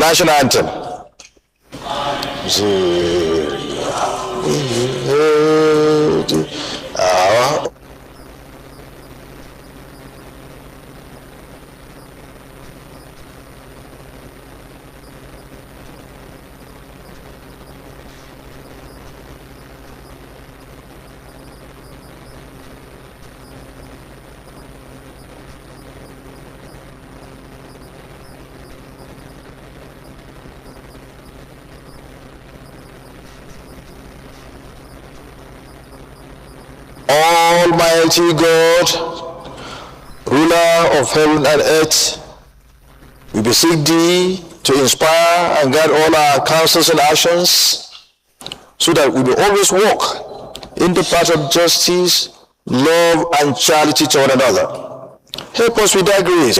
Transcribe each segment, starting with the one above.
National anthem. Almighty God, ruler of heaven and earth, we beseech thee to inspire and guide all our counsels and actions, so that we will always walk in the path of justice, love, and charity to one another. Help us with thy grace.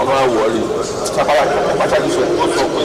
ọmọ wọlé sábàlá pàtàkì sọ ó sọ pé.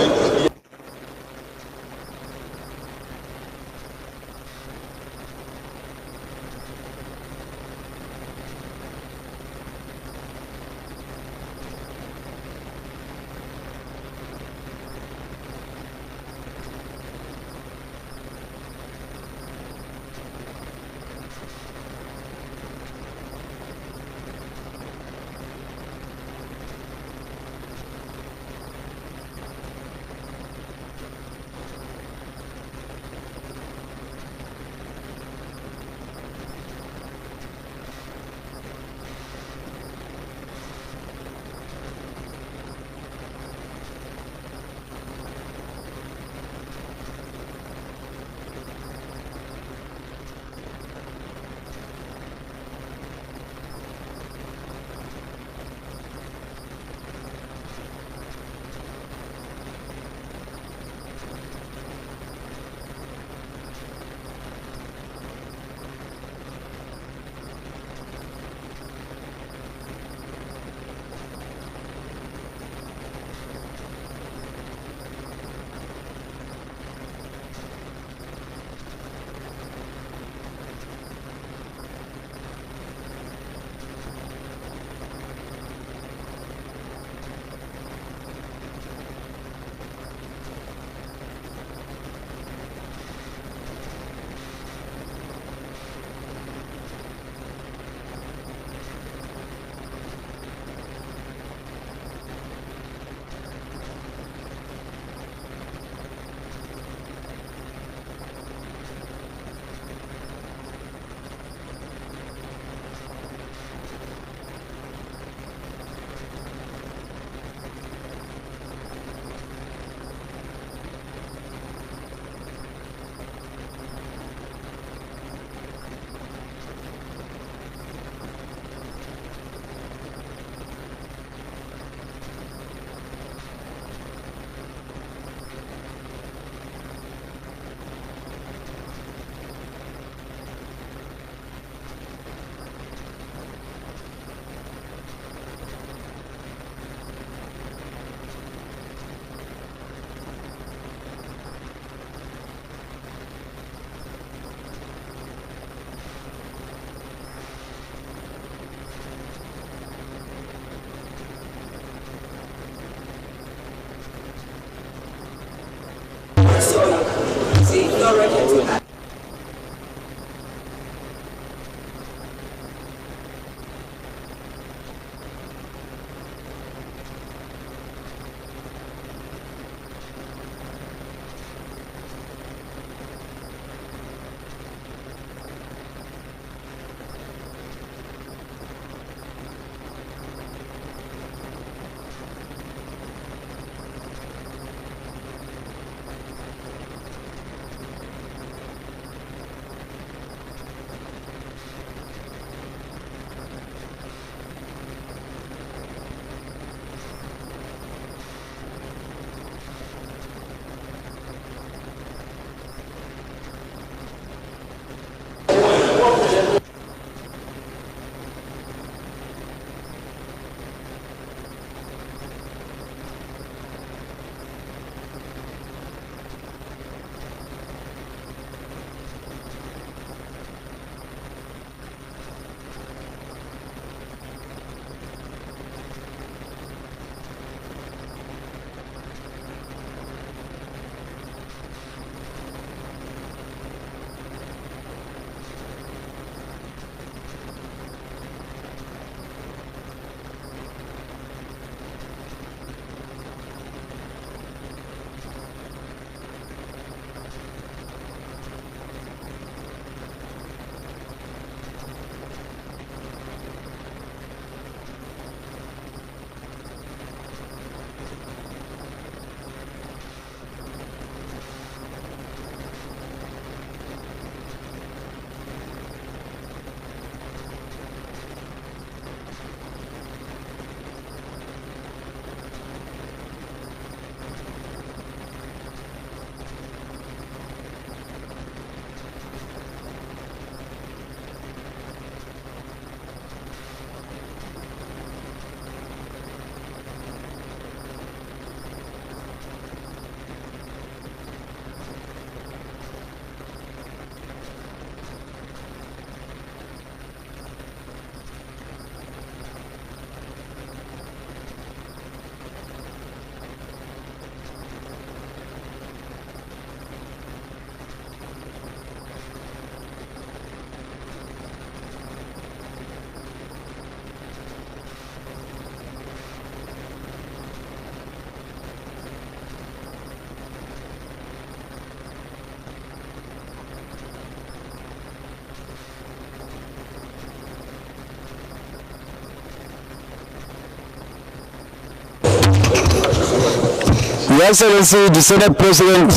Your Excellency, the Senate President,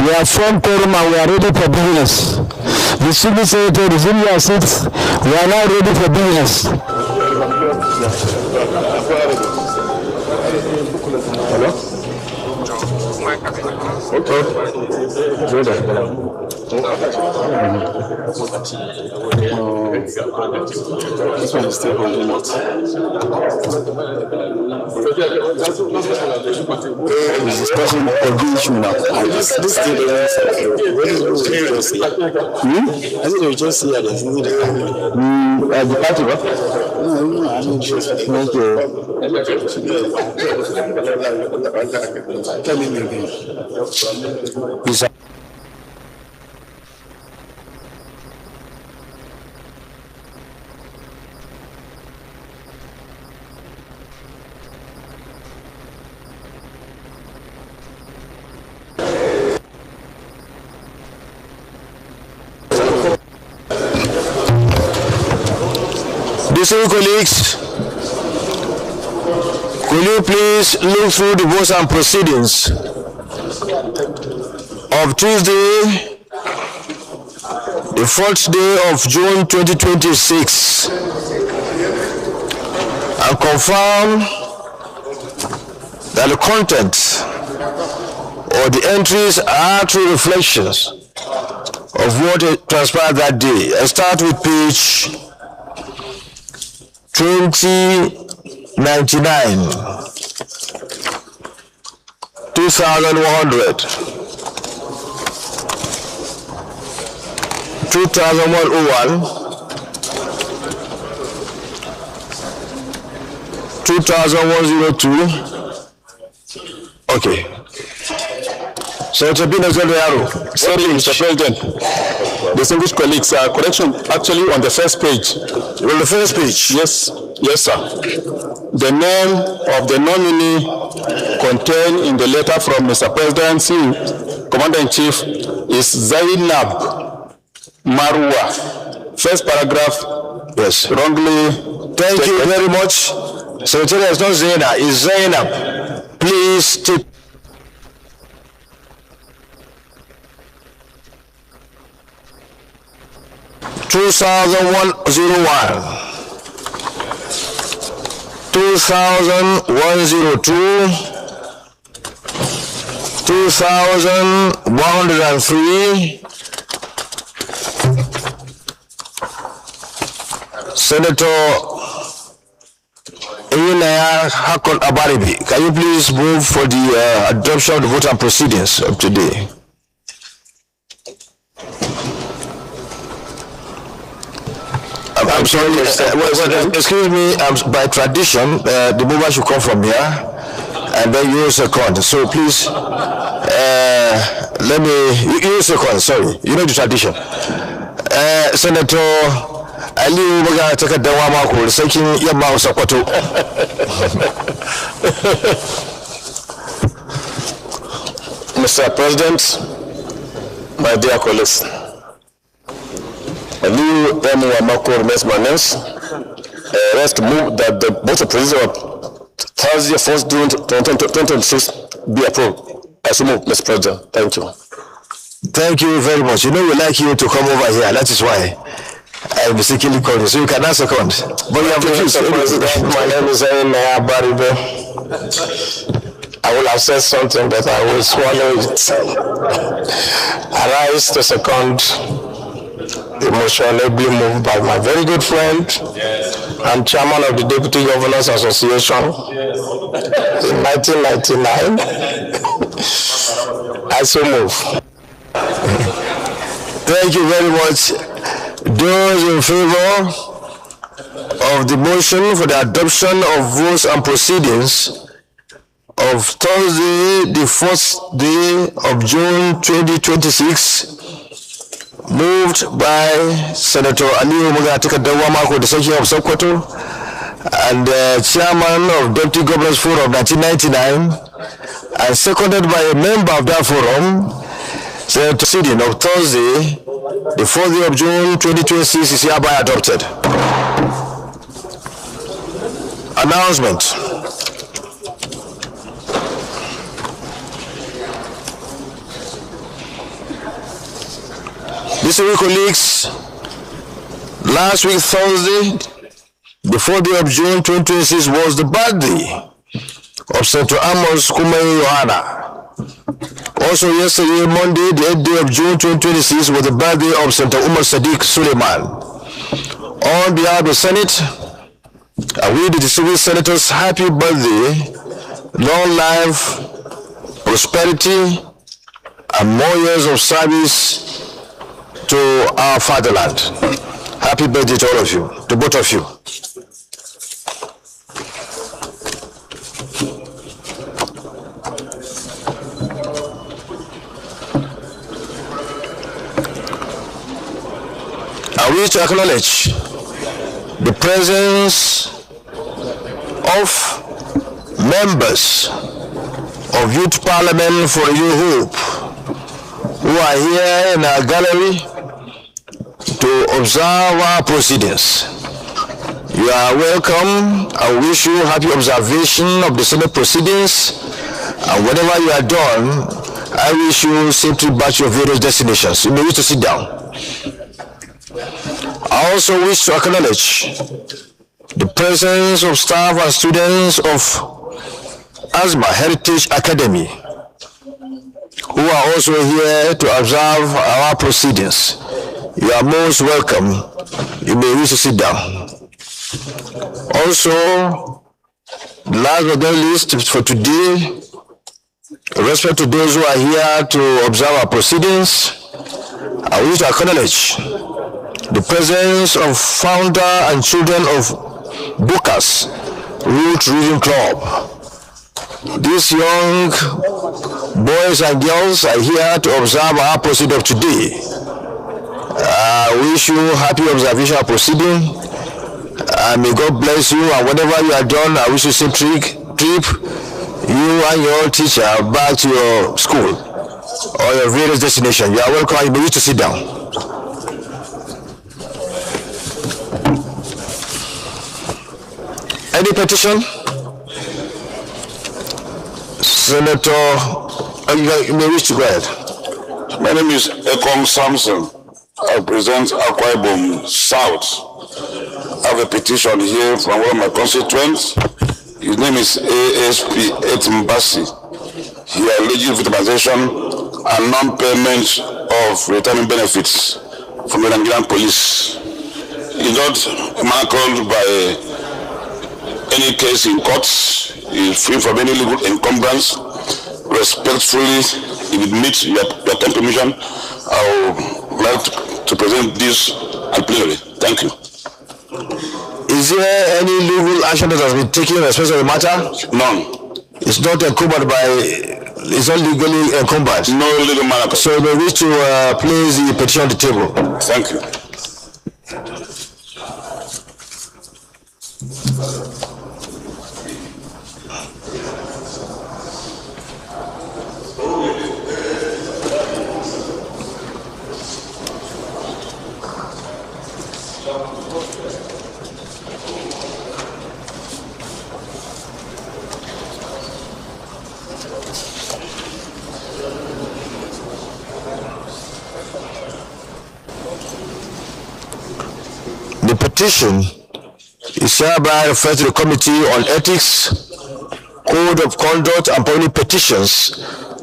we are from quorum and we are ready for business. The Civil Secretary, resume your seats. We are now ready for business. This one is still holding it. We're discussing the issue now. This thing is I think you just see at the party, what? Tell me again. Please. Distinguished colleagues, could you please look through the votes and proceedings of Tuesday, the 4th day of June 2026, and confirm that the content or the entries are true reflections of what transpired that day. I start with page 2099, 2100, 2101, 2102. Okay. Senator Bino Zoldearo. Sorry, Mr. President. Distinguished colleagues, correction actually on the first page. On the first page? Yes, sir. The name of the nominee contained in the letter from Mr. President, Commander-in-Chief, is Zainab Marwa. First paragraph, yes, wrongly. Thank you very much. Secretary, it's not Zainab, it's Zainab. Please take. $2,101, $2,102, $2,103. Senator Iyinaya Hakon Abaribi, can you please move for the adoption of the vote and proceedings of today? I'm sorry, excuse me, by tradition, the mover should come from here, and then you second. So please, let me, you second, sorry, you know the tradition. Senator Ali Ubaga take a dawama ko sakin yamma Sokoto. Mr. President, my dear colleagues, Aliu M. Wamako remains my name. Rest move that the vote procedure of Thursday, 1st June 2026 be approved. I so move, Mr. President. Thank you. Thank you very much. You know we like you to come over here. That is why I mistakenly called you. So you can answer second. But you have refused. My name is Iyinaya Abaribe. I will have said something, but I will swallow it. I rise to second the motion ably moved by my very good friend and chairman of the Deputy Governors Association in 1999. I so move. Thank you very much. Those in favor of the motion for the adoption of votes and proceedings of Thursday, the 4th day of June 2026, moved by Senator Ali Umugatika Dawamako, the Secretary of Sokoto, and Chairman of Deputy Governors Forum 1999, and seconded by a member of that forum, Senator proceeding of Thursday, the 4th day of June 2026 is hereby adopted. Announcement. Distinguished colleagues, last week Thursday, the 4th day of June 2026 was the birthday of Senator Amos Kumayi Yohana. Also yesterday, Monday, the 8th day of June 2026 was the birthday of Senator Umar Sadiq Suleiman. On behalf of the Senate, I wish the distinguished senators happy birthday, long life, prosperity, and more years of service to our fatherland. Happy birthday to all of you, to both of you. I wish to acknowledge the presence of members of Youth Parliament for a New Hope who are here in our gallery to observe our proceedings. You are welcome. I wish you happy observation of the Senate proceedings, and whenever you are done, I wish you safely back to your various destinations. You may wish to sit down. I also wish to acknowledge the presence of staff and students of Asma Heritage Academy who are also here to observe our proceedings. You are most welcome. You may wish to sit down. Also, last but not least, for today, with respect to those who are here to observe our proceedings, I wish to acknowledge the presence of founder and children of Bukas Root Reading Club. These young boys and girls are here to observe our proceeding of today. I wish you happy observation of proceeding. May God bless you, and whenever you are done, I wish you safe trip, you and your teacher back to your school or your various destination. You are welcome. You may wish to sit down. Any petition? Senator, you may wish to go ahead. My name is Ekong Samson. I represent Akwa Ibom South. I have a petition here from one of my constituents. His name is ASP Etimbasi. He alleges victimization and non-payment of retirement benefits from the Nigerian police. He is not manacled by any case in courts. He is free from any legal encumbrance. Respectfully, if it meets your time permission, I would like to present this at plenary. Thank you. Is there any legal action that has been taken in respect of the matter? None. It's not encumbered by, it's not legally encumbered? No legal matter. So we wish to place the petition on the table. Thank you. The petition is hereby referred to the Committee on Ethics, Code of Conduct and Public Petitions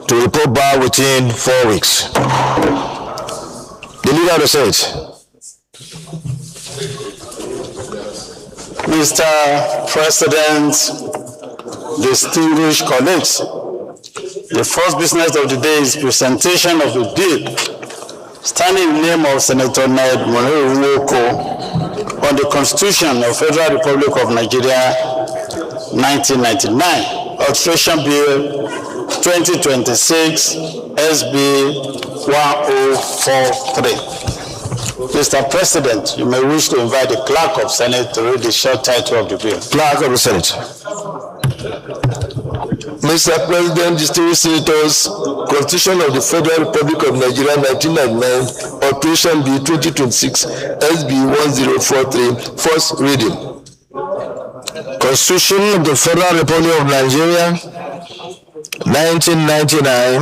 to report back within 4 weeks. The Leader of the Senate. Mr. President, distinguished colleagues, the first business of the day is presentation of the bill standing in the name of Senator Ned Monero Nwoko on the Constitution of Federal Republic of Nigeria 1999, Alteration Bill 2026 SB 1043. Mr. President, you may wish to invite the Clerk of Senate to read the short title of the bill. Clerk of the Senate. Mr. President, distinguished senators, Constitution of the Federal Republic of Nigeria 1999, Alteration Bill 2026 SB 1043, first reading. Constitution of the Federal Republic of Nigeria 1999,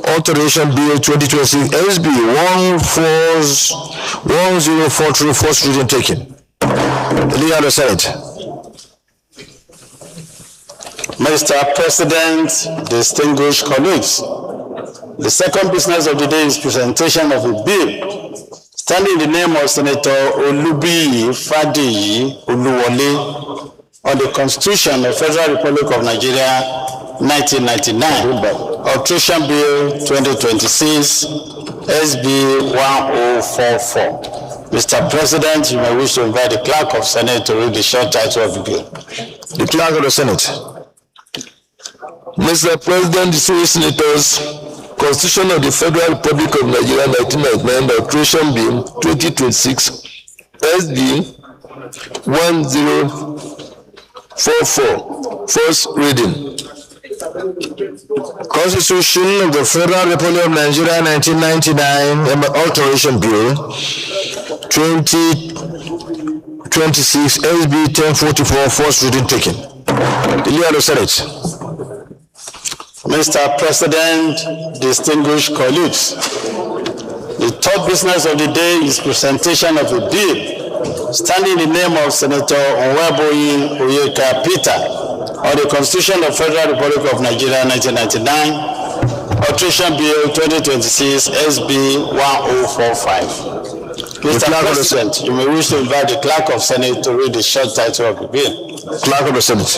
Alteration Bill 2026 SB 1043, first reading taken. The Leader of the Senate. Mr. President, distinguished colleagues, the second business of the day is presentation of a bill standing in the name of Senator Olubiyi Fadiyi Oluwole on the Constitution of Federal Republic of Nigeria 1999, Alteration Bill 2026 SB 1044. Mr. President, you may wish to invite the Clerk of Senate to read the short title of the bill. The Clerk of the Senate. Mr. President, distinguished senators, Constitution of the Federal Republic of Nigeria 1999, Alteration Bill 2026 SB 1044, first reading. Constitution of the Federal Republic of Nigeria 1999, Alteration Bill 2026 SB 1044, first reading taken. The Leader of the Senate. Mr. President, distinguished colleagues, the third business of the day is presentation of a bill standing in the name of Senator Onweboyi Oyeka Peter on the Constitution of Federal Republic of Nigeria 1999, Alteration Bill 2026 SB 1045. Mr. President, you may wish to invite the Clerk of Senate to read the short title of the bill. Clerk of the Senate.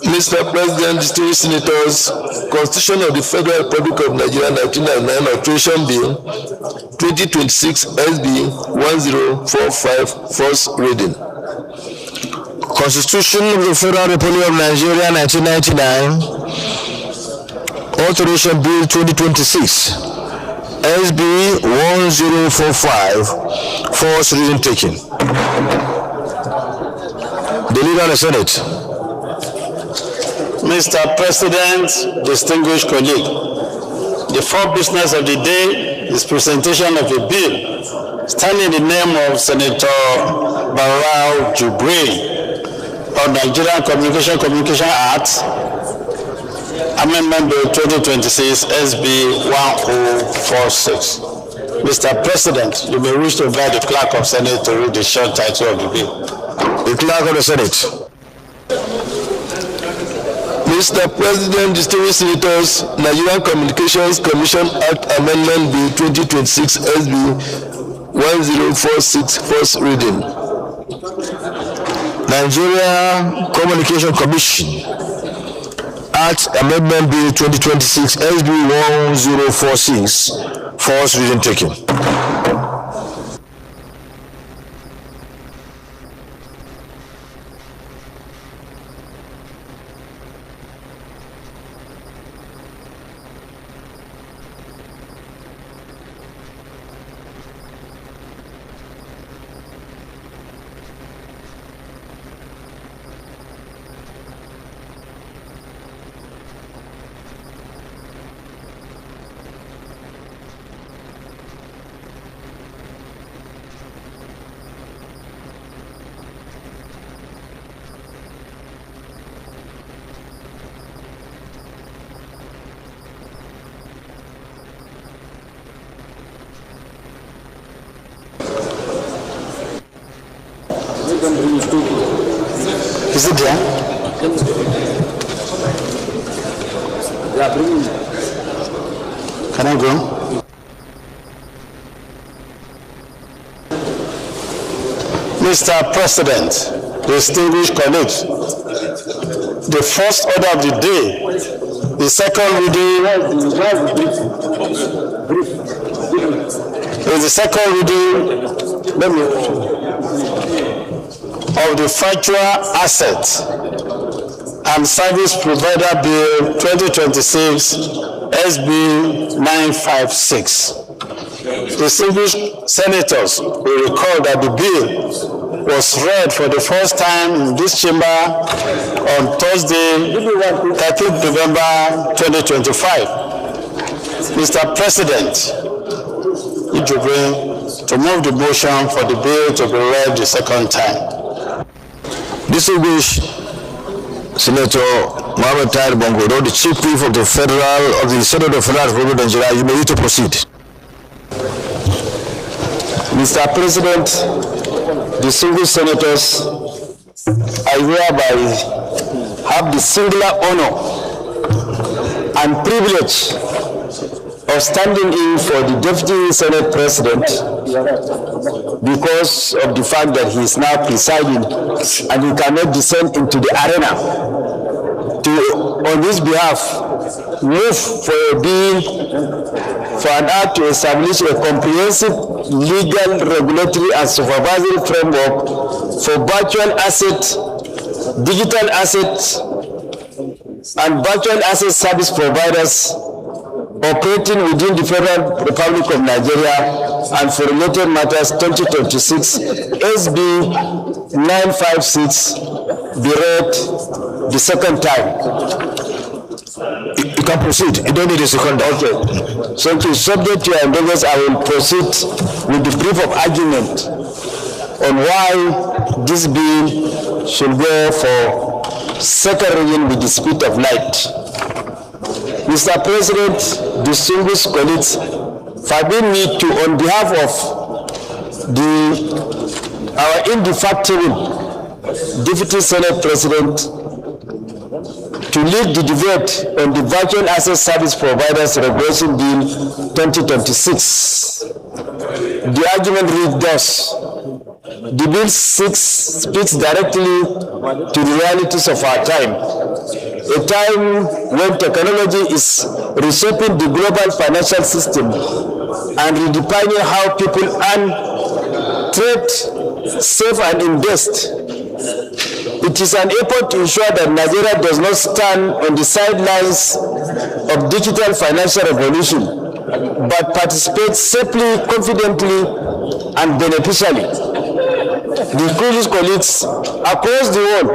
Mr. President, distinguished senators, Constitution of the Federal Republic of Nigeria 1999, Alteration Bill 2026 SB 1045, first reading. Constitution of the Federal Republic of Nigeria 1999, Alteration Bill 2026 SB 1045, first reading taken. The Leader of the Senate. Mr. President, distinguished colleague, the fourth business of the day is presentation of a bill standing in the name of Senator Barau Jubril on Nigerian Communication Act, Amendment Bill 2026 SB 1046. Mr. President, you may wish to invite the Clerk of Senate to read the short title of the bill. The Clerk of the Senate. Mr. President, distinguished senators, Nigerian Communications Commission Act Amendment Bill 2026 SB 1046, first reading. Nigeria Communication Commission Act Amendment Bill 2026 SB 1046, first reading taken. Is it there? Can I go? Mr. President, distinguished colleagues, the first order of the day, the second reading is the second reading of the Virtual Asset and Service Provider Bill 2026 SB 956. Distinguished senators will recall that the bill was read for the first time in this chamber on Thursday, 13th November 2025. Mr. President, would you bring to move the motion for the bill to be read the second time? Distinguished Senator Mohammed Tahir Bongodo, the Chief Whip of the Senate of Federal Republic of Nigeria, you may need to proceed. Mr. President, distinguished senators, I hereby have the singular honor and privilege of standing in for the Deputy Senate President because of the fact that he is now presiding and he cannot descend into the arena to, on his behalf, move for a bill for an act to establish a comprehensive legal, regulatory, and supervisory framework for virtual assets, digital assets, and virtual asset service providers operating within the Federal Republic of Nigeria and for related matters 2026 SB 956 be read the second time. You can proceed. You don't need a second. Okay. So to subject to your endeavors, I will proceed with the brief of argument on why this bill should go for second reading with the speed of light. Mr. President, distinguished colleagues, permit me to, on behalf of our indefatigable Deputy Senate President, to lead the debate on the Virtual Asset Service Providers Regulation Bill 2026. The argument reads thus. The bill speaks directly to the realities of our time, a time when technology is reshaping the global financial system and redefining how people earn, trade, save, and invest. It is an effort to ensure that Nigeria does not stand on the sidelines of digital financial revolution, but participates safely, confidently, and beneficially. Distinguished colleagues, across the world,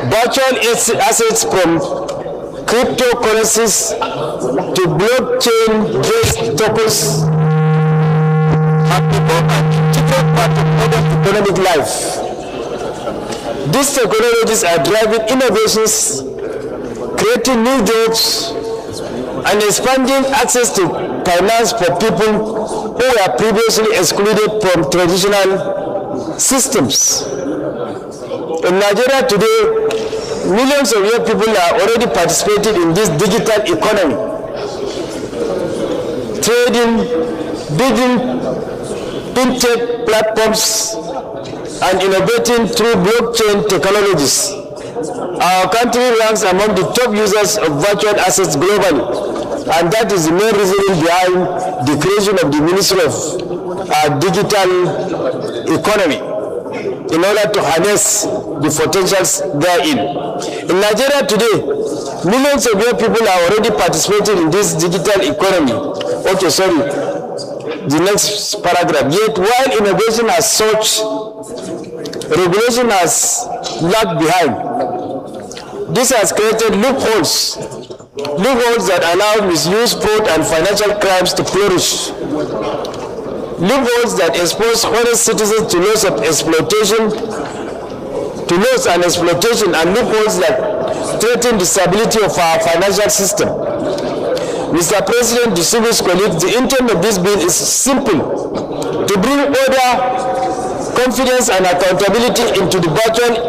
virtual assets from cryptocurrencies to blockchain-based tokens have become an integral part of modern economic life. These technologies are driving innovations, creating new jobs, and expanding access to finance for people who were previously excluded from traditional systems. In Nigeria today, millions of young people are already participating in this digital economy, trading, building fintech platforms, and innovating through blockchain technologies. Our country ranks among the top users of virtual assets globally, and that is the main reason behind the creation of the Ministry of Digital Economy, in order to harness the potentials therein. In Nigeria today, millions of young people are already participating in this digital economy. Okay, sorry, the next paragraph. Yet, while innovation as such, regulation has lagged behind. This has created loopholes that allow misuse, fraud, and financial crimes to flourish. Loopholes that expose honest citizens to loss and exploitation, and loopholes that threaten the stability of our financial system. Mr. President, distinguished colleagues, the intent of this bill is simple: to bring order, confidence, and accountability into the virtual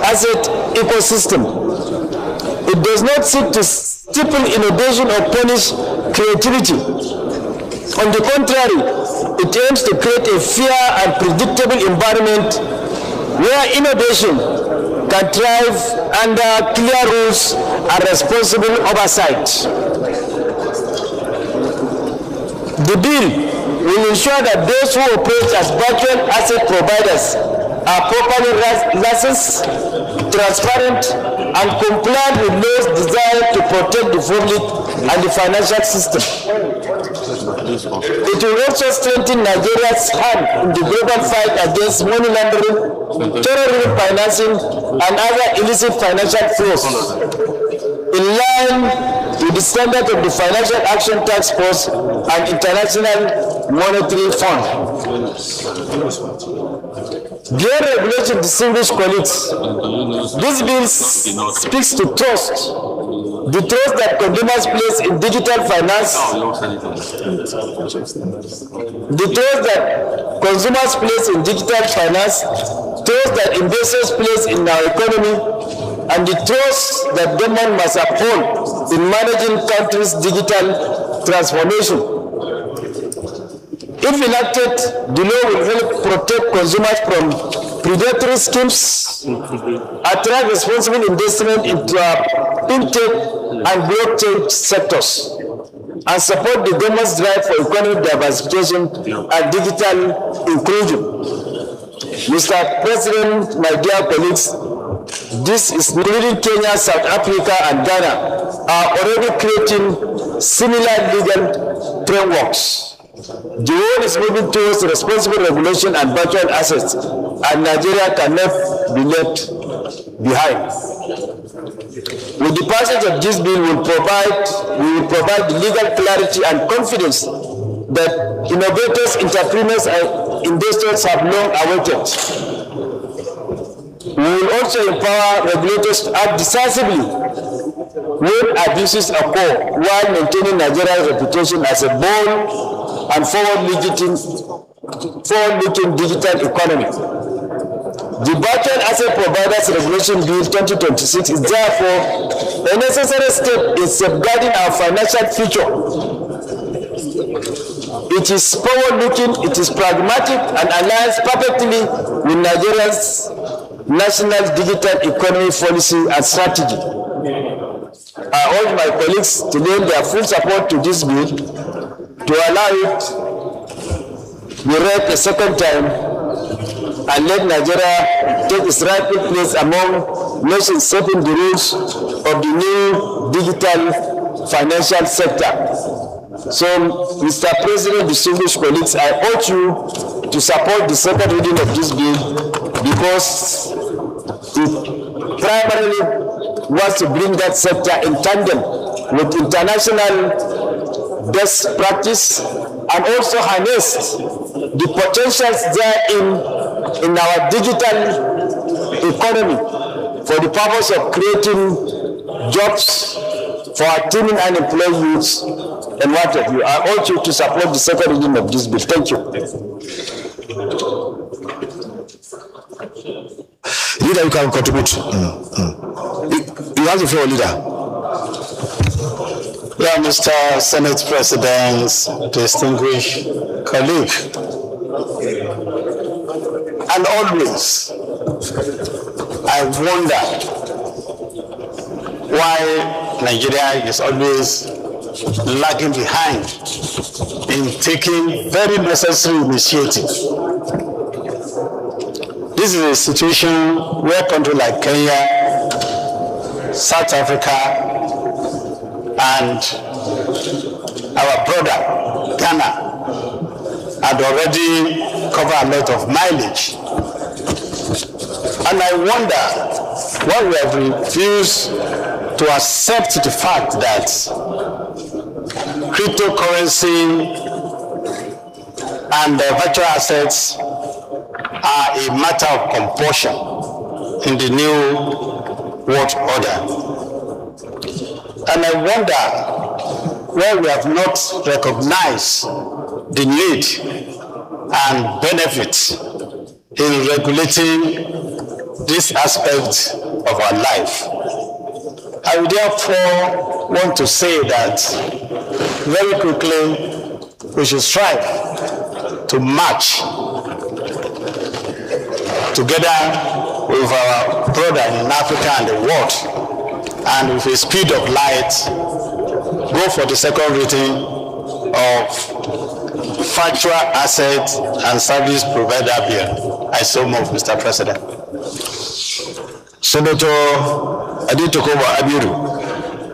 asset ecosystem. It does not seek to stifle innovation or punish creativity. On the contrary, it aims to create a fair and predictable environment where innovation can thrive under clear rules and responsible oversight. The bill will ensure that those who operate as virtual asset providers are properly licensed, transparent, and compliant with laws designed to protect the public and the financial system. It will also strengthen Nigeria's hand in the global fight against money laundering, terrorism financing, and other illicit financial flows. In line with the standard of the Financial Action Task Force and International Monetary Fund. Dear regulation, distinguished colleagues, this bill speaks to trust. The trust that consumers place in digital finance, trust that investors place in our economy, and the trust that government must uphold in managing countries' digital transformation. If enacted, the law will help protect consumers from predatory schemes, attract responsible investment into fintech and blockchain sectors, and support the government's drive for economic diversification and digital inclusion. Mr. President, my dear colleagues, this is including Kenya, South Africa, and Ghana are already creating similar legal frameworks. The world is moving towards responsible regulation and virtual assets, and Nigeria cannot be left behind. With the passage of this bill, we will provide legal clarity and confidence that innovators, entrepreneurs, and investors have long awaited. We will also empower regulators to act decisively when abuses occur, while maintaining Nigeria's reputation as a bold and forward-looking digital economy. The Virtual Asset Providers Regulation Bill 2026 is therefore a necessary step in safeguarding our financial future. It is forward-looking, it is pragmatic, and aligns perfectly with Nigeria's national digital economy policy and strategy. I urge my colleagues to lend their full support to this bill, to allow it to be read a second time, and let Nigeria take its rightful place among nations shaping the rules of the new digital financial sector. So, Mr. President, distinguished colleagues, I urge you to support the second reading of this bill because it primarily wants to bring that sector in tandem with international best practice and also harness the potentials there in our digital economy for the purpose of creating jobs for our teeming unemployed youths and what have you. I urge you to support the second reading of this bill. Thank you. Leader, you can contribute. You have the floor, leader. Yeah, Mr. Senate President, distinguished colleague, and always I wonder why Nigeria is always lagging behind in taking very necessary initiatives. This is a situation where countries like Kenya, South Africa, and our brother Ghana had already covered a lot of mileage. And I wonder why we have refused to accept the fact that cryptocurrency and virtual assets are a matter of compulsion in the new world order. And I wonder why we have not recognized the need and benefits in regulating this aspect of our life. I would therefore want to say that very quickly we should strive to march together with our brother in Africa and the world, and with a speed of light, go for the second reading of Virtual Asset and Service Provider Bill. I so move, Mr. President. Senator Adetokunbo Abiru,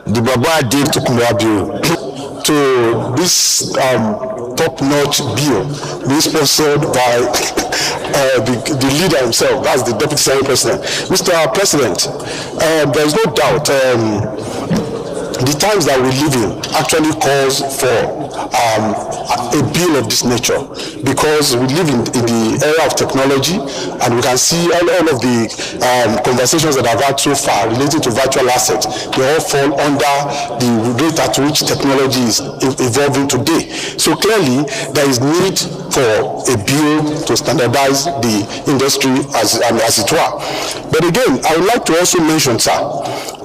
the Baba Adetokunbo Abiru, to this top-notch bill being sponsored by the leader himself, that's the Deputy Senate President. Mr. President, there is no doubt the times that we live in actually calls for a bill of this nature, because we live in the era of technology, and we can see all of the conversations that I've had so far related to virtual assets. They all fall under the rate at which technology is evolving today. So clearly, there is need for a bill to standardize the industry as it were. But again, I would like to also mention, sir,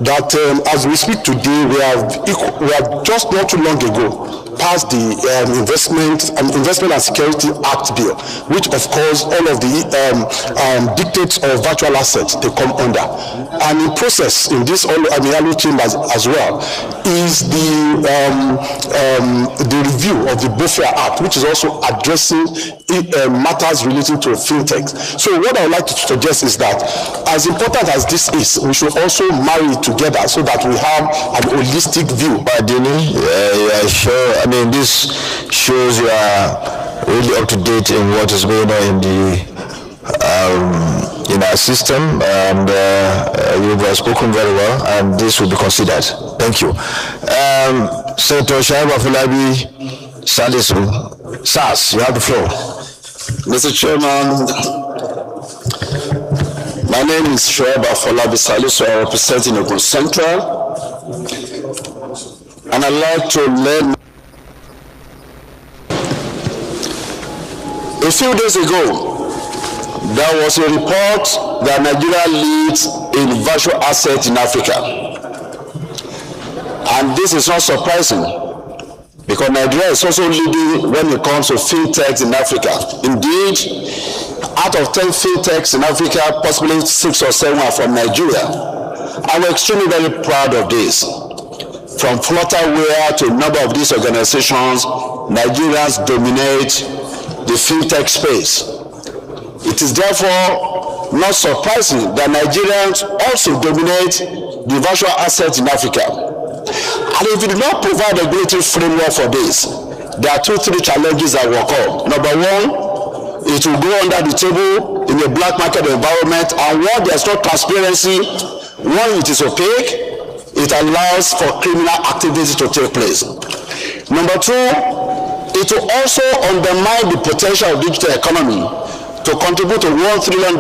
that as we speak today, we have just not too long ago passed the Investment and Security Act bill, which of course all of the dictates of virtual assets they come under. And in process in this Amialu chambers as well is the review of the BOFIA Act, which is also addressing matters relating to fintech. So what I would like to suggest is that, as important as this is, we should also marry it together so that we have an holistic view. Badini, yeah, sure. I mean, this shows you are really up to date in what is going on in our system, and you've spoken very well, and this will be considered. Thank you. Senator Shaibu Afolabi Salisu, SAS, you have the floor. Mr. Chairman, my name is Shaibu Afolabi Salisu. I represent Ogun Central, and I'd like to learn. A few days ago, there was a report that Nigeria leads in virtual assets in Africa. And this is not surprising, because Nigeria is also leading when it comes to fintechs in Africa. Indeed, out of 10 fintechs in Africa, possibly 6 or 7 are from Nigeria. And we're extremely very proud of this. From Flutterware to a number of these organizations, Nigerians dominate the fintech space. It is therefore not surprising that Nigerians also dominate the virtual assets in Africa. And if we do not provide a regulatory framework for this, there are 2-3 challenges that will occur. Number one, it will go under the table in a black market environment, and when there's no transparency, when it is opaque, it allows for criminal activity to take place. Number two, it will also undermine the potential of digital economy to contribute to $1 trillion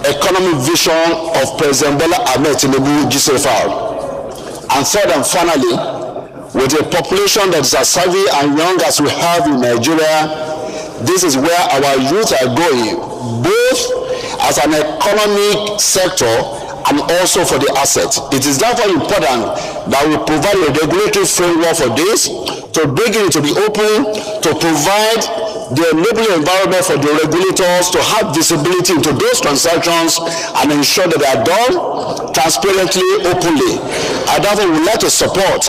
economic vision of President Bola Ahmed Tinubu GCFR. And third and finally, with a population that is as savvy and young as we have in Nigeria, this is where our youth are going, both as an economic sector and also for the assets. It is therefore important that we provide a regulatory framework for this, to bring it into the open, to provide the enabling environment for the regulators to have visibility into those transactions and ensure that they are done transparently, openly. I therefore would like to support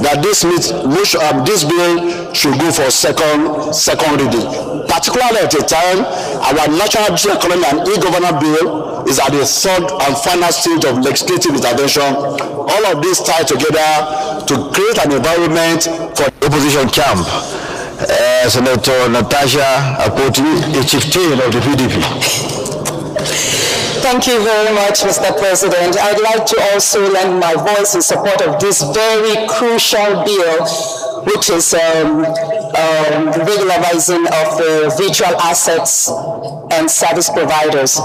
that this bill should go for second reading. Particularly at a time, our National Digital Economy and E-Governance Bill is at the third and final stage of legislative intervention. All of this tied together to create an environment for the opposition camp. Senator Natasha Akpoti, the chieftain of the PDP. Thank you very much, Mr. President. I'd like to also lend my voice in support of this very crucial bill, which is the regularizing of the virtual assets and service providers.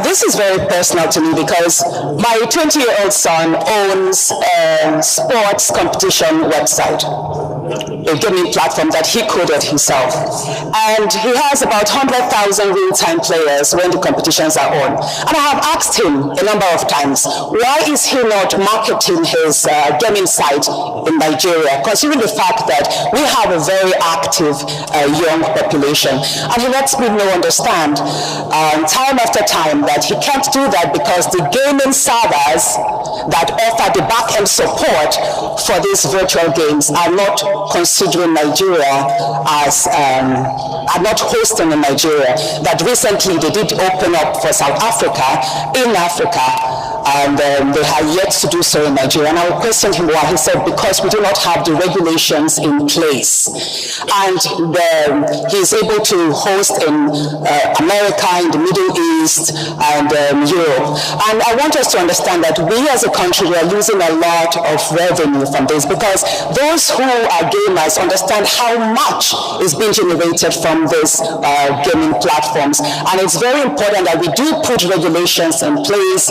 This is very personal to me because my 20-year-old son owns a sports competition website, a gaming platform that he coded himself. And he has about 100,000 real-time players when the competitions are on. And I have asked him a number of times, why is he not marketing his gaming site in Nigeria, considering the fact that we have a very active young population? And he lets me understand time after time that he can't do that because the gaming servers that offer the back-end support for these virtual games are not considering Nigeria as, are not hosting in Nigeria. That recently they did open up for South Africa, in Africa, and they have yet to do so in Nigeria. And I questioned him why. He said, because we do not have the regulations in place. And he is able to host in America, in the Middle East, and Europe. And I want us to understand that we as a country are losing a lot of revenue from this, because those who are gamers understand how much is being generated from these gaming platforms. And it's very important that we do put regulations in place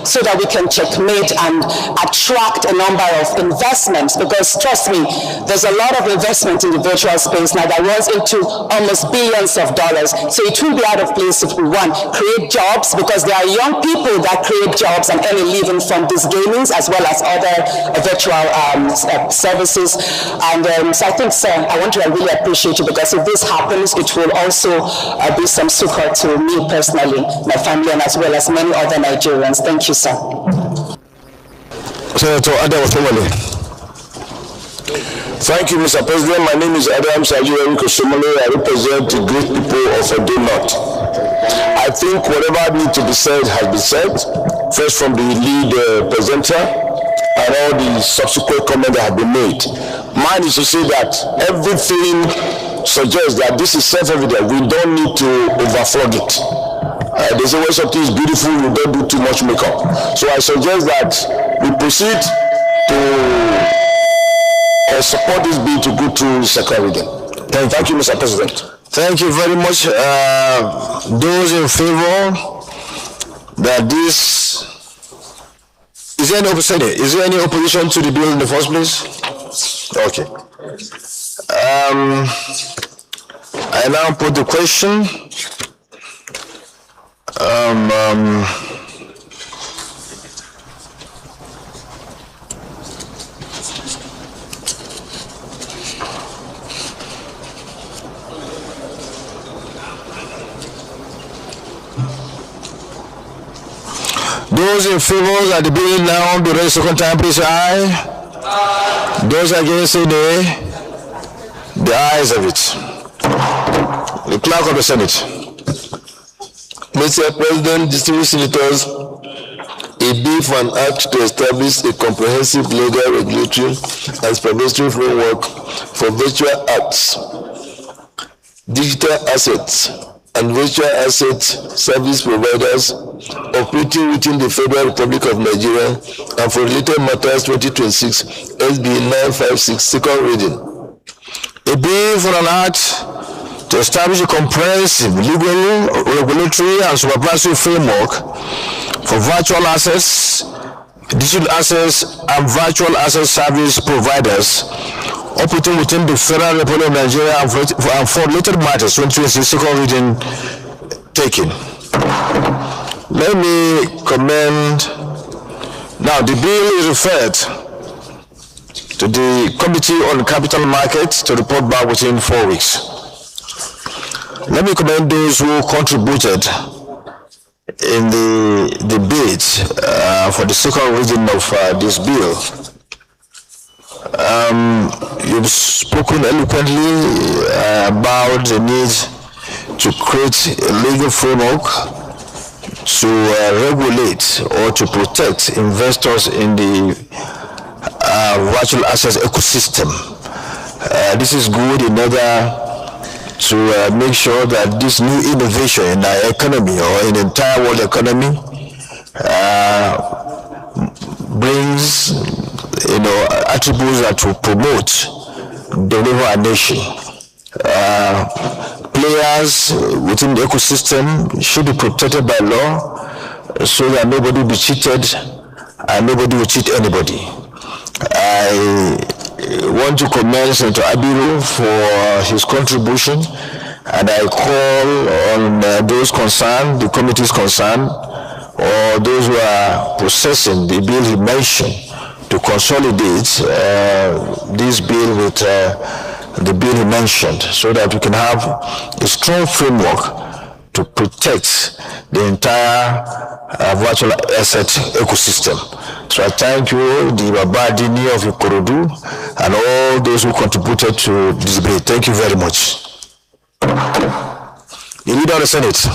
so that we can checkmate and attract a number of investments, because trust me, there's a lot of investment in the virtual space now that runs into almost billions of dollars. So it will be out of place if we want create jobs, because there are young people that create jobs and earn a living from these gamings as well as other virtual services. And so I think, sir, I want to really appreciate you, because if this happens, it will also be some succor to me personally, my family, and as well as many other Nigerians. Thank you, sir. Senator Adam Osomole. Thank you, Mr. President. My name is Adam Sajiwari Osomole. I represent the great people of Edo North. I think whatever needs to be said has been said, first from the lead presenter and all the subsequent comments that have been made. Mine is to say that everything suggests that this is self-evident. We don't need to overflog it. There's a way something is beautiful, you don't do too much makeup. So I suggest that we proceed to support this bill to go through second reading. Thank you, Mr. President. Thank you very much. Those in favor that this... Is there any opposition to the bill in the first place? Okay. I now put the question. Those in favor that the bill now be read second time, please say aye. Aye. Those against say nay. The ayes have it. The clerk of the Senate. Mr. President, distinguished senators, a bill for an act to establish a comprehensive legal, regulatory, and supervisory framework for virtual acts, digital assets, and virtual asset service providers operating within the Federal Republic of Nigeria and for related matters 2026 SB 956 second reading. A bill for an act to establish a comprehensive legal, regulatory, and supervisory framework for virtual assets, digital assets, and virtual asset service providers operating within the Federal Republic of Nigeria and for related matters 2026 second reading taken. Let me commend. Now, the bill is referred to the Committee on Capital Markets to report back within 4 weeks. Let me commend those who contributed in the debate for the second reading of this bill. You've spoken eloquently about the need to create a legal framework to regulate or to protect investors in the virtual assets ecosystem. This is good in order to make sure that this new innovation in our economy or in the entire world economy brings attributes that will promote deliver our nation. Players within the ecosystem should be protected by law so that nobody will be cheated and nobody will cheat anybody. I want to commend Senator Abiru for his contribution, and I call on those concerned, the committees concerned, or those who are processing the bill he mentioned to consolidate this bill with the bill he mentioned so that we can have a strong framework to protect the entire virtual asset ecosystem. So I thank you, the Babadini of Ikorodu, and all those who contributed to this bill. Thank you very much. The Leader of the Senate.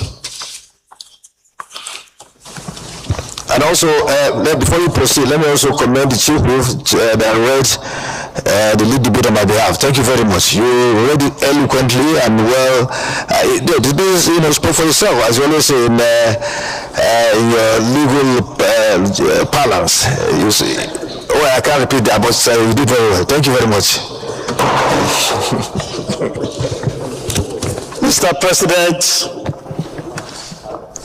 And also, before you proceed, let me also commend the Chief Whip that read the lead debate on my behalf. Thank you very much. You read it eloquently and well. This spoke for yourself, as you always say in your legal parlance. You see, I can't repeat that, but you did very well. Thank you very much. Mr. President,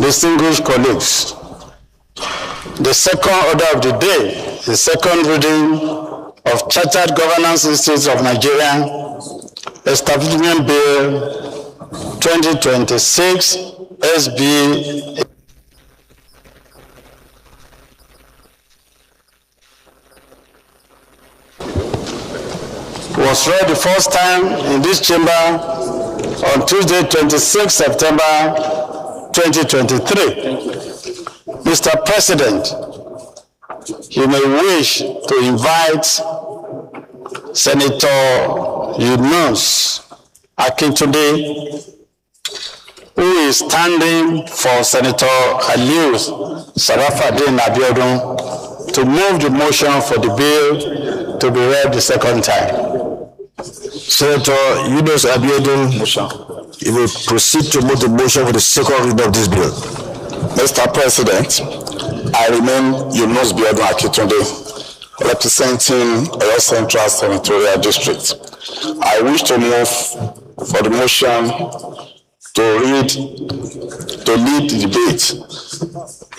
distinguished colleagues, the second order of the day, the second reading of Chartered Governance Institute of Nigeria, Establishment Bill 2026, SB was read the first time in this chamber on Tuesday, 26 September 2023. Mr. President, you may wish to invite Senator Yunus Akintunde, who is standing for Senator Aliu Sharafadin Abiodun, to move the motion for the bill to be read the second time. Senator Yunus Abiodun, you will proceed to move the motion for the second reading of this bill. Mr. President, I remain Yunus Abiodun Akintunde, representing Oyo Central Senatorial District. I wish to move for the motion to lead the debate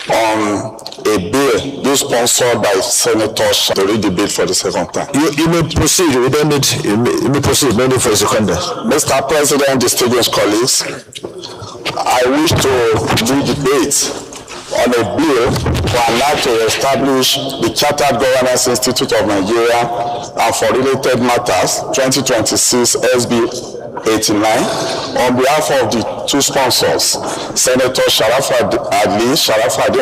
on a bill sponsored by Senator to read the bill for the second time. You may proceed. You don't need. You may proceed. No need for a second. Mr. President, distinguished colleagues, I wish to lead the debate on a bill to allow to establish the Chartered Governance Institute of Nigeria and for related matters 2026 SB 89 on behalf of the two sponsors, Senator Sharafadin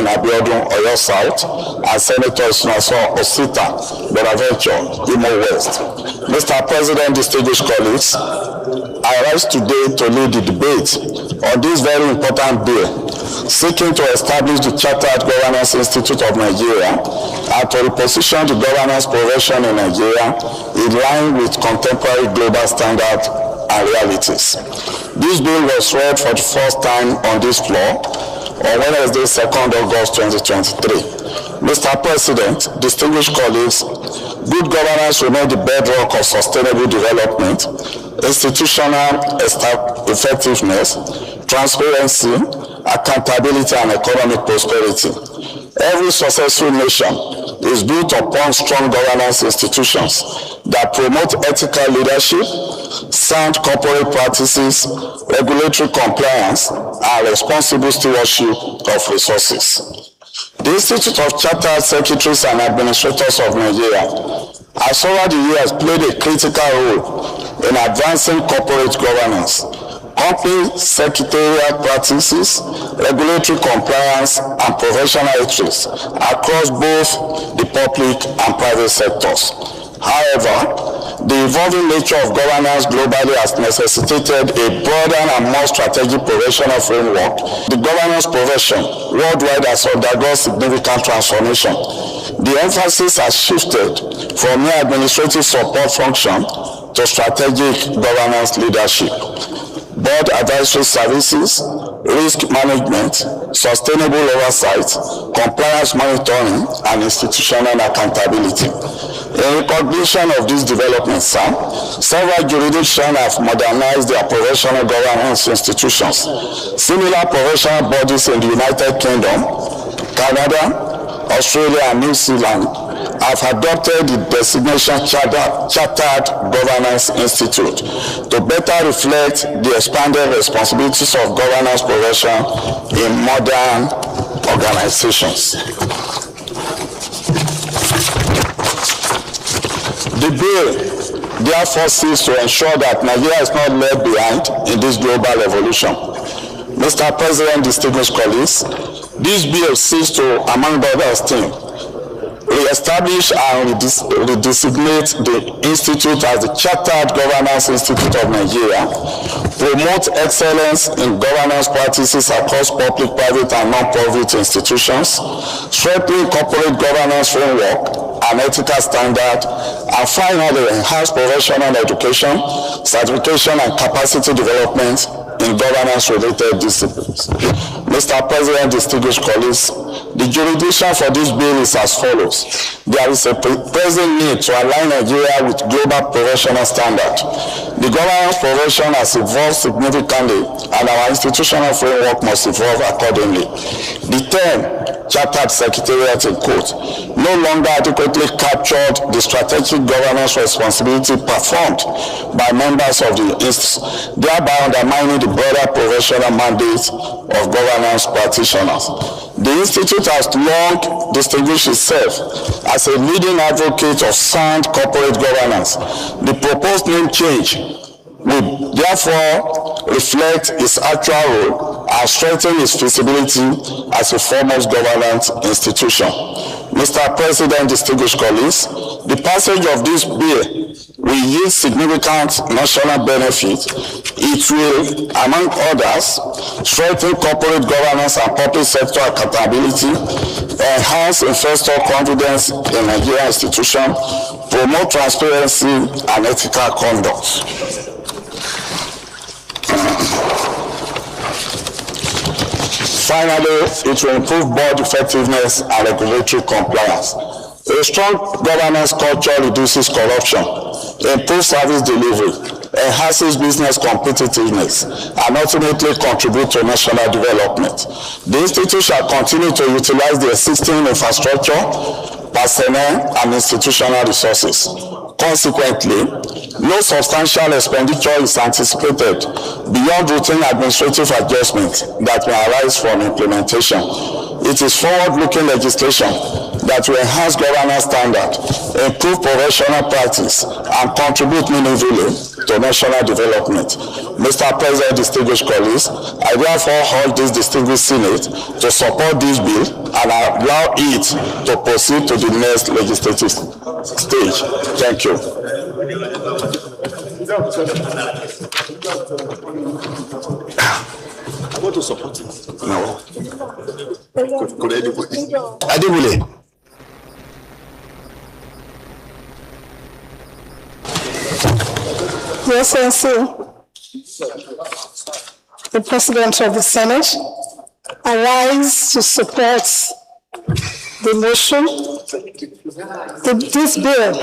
Abiodun Oyo South and Senator Ismail Osita Bonaventure Imo West. Mr. President, distinguished colleagues, I rise today to lead the debate on this very important bill seeking to establish the Chartered Governance Institute of Nigeria and to reposition the governance profession in Nigeria in line with contemporary global standards and realities. This bill was read for the first time on this floor on Wednesday, 2nd August 2023. Mr. President, distinguished colleagues, good governance remains the bedrock of sustainable development, institutional effectiveness, transparency, accountability, and economic prosperity. Every successful nation is built upon strong governance institutions that promote ethical leadership, sound corporate practices, regulatory compliance, and responsible stewardship of resources. The Institute of Chartered Secretaries and Administrators of Nigeria has over the years played a critical role in advancing corporate governance, company secretarial practices, regulatory compliance, and professional ethics across both the public and private sectors. However, the evolving nature of governance globally has necessitated a broader and more strategic professional framework. The governance profession worldwide has undergone significant transformation. The emphasis has shifted from mere administrative support function to strategic governance leadership. Board advisory services, risk management, sustainable oversight, compliance monitoring, and institutional accountability. In recognition of these developments, several jurisdictions have modernized their professional governance institutions. Similar professional bodies in the United Kingdom, Canada, Australia, and New Zealand have adopted the designation Chartered Governance Institute to better reflect the expanded responsibilities of governance profession in modern organizations. The bill therefore seeks to ensure that Nigeria is not left behind in this global evolution. Mr. President, distinguished colleagues, this bill seeks to, among other things, re-establish and redesignate the institute as the Chartered Governance Institute of Nigeria, promote excellence in governance practices across public, private, and non-profit institutions, strengthen corporate governance framework and ethical standard, and finally enhance professional education, certification, and capacity development in governance-related disciplines. Mr. President, distinguished colleagues, the jurisdiction for this bill is as follows. There is a present need to align Nigeria with global professional standards. The governance profession has evolved significantly, and our institutional framework must evolve accordingly. The term Chartered Secretariat in quote no longer adequately captured the strategic governance responsibility performed by members of the institute, thereby undermining the broader professional mandate of governance practitioners. The institute has long distinguished itself as a leading advocate of sound corporate governance. The proposed name change will therefore reflect its actual role and strengthen its feasibility as a foremost governance institution. Mr. President, distinguished colleagues, the passage of this bill will yield significant national benefit. It will, among others, strengthen corporate governance and public sector accountability, enhance investor confidence in Nigerian institutions, promote transparency and ethical conduct. Finally, it will improve board effectiveness and regulatory compliance. A strong governance culture reduces corruption, improves service delivery, enhances business competitiveness, and ultimately contributes to national development. The institute shall continue to utilize the existing infrastructure, personnel, and institutional resources. Consequently, no substantial expenditure is anticipated beyond routine administrative adjustments that may arise from implementation. It is forward-looking legislation that will enhance governance standards, improve professional practice, and contribute meaningfully to national development. Mr. President, distinguished colleagues, I therefore urge this distinguished Senate to support this bill and allow it to proceed to the next legislative stage. Thank you. I want to support it. No. Could anybody? Adibule. Yes, Excellency, the President of the Senate, I rise to support the motion, this bill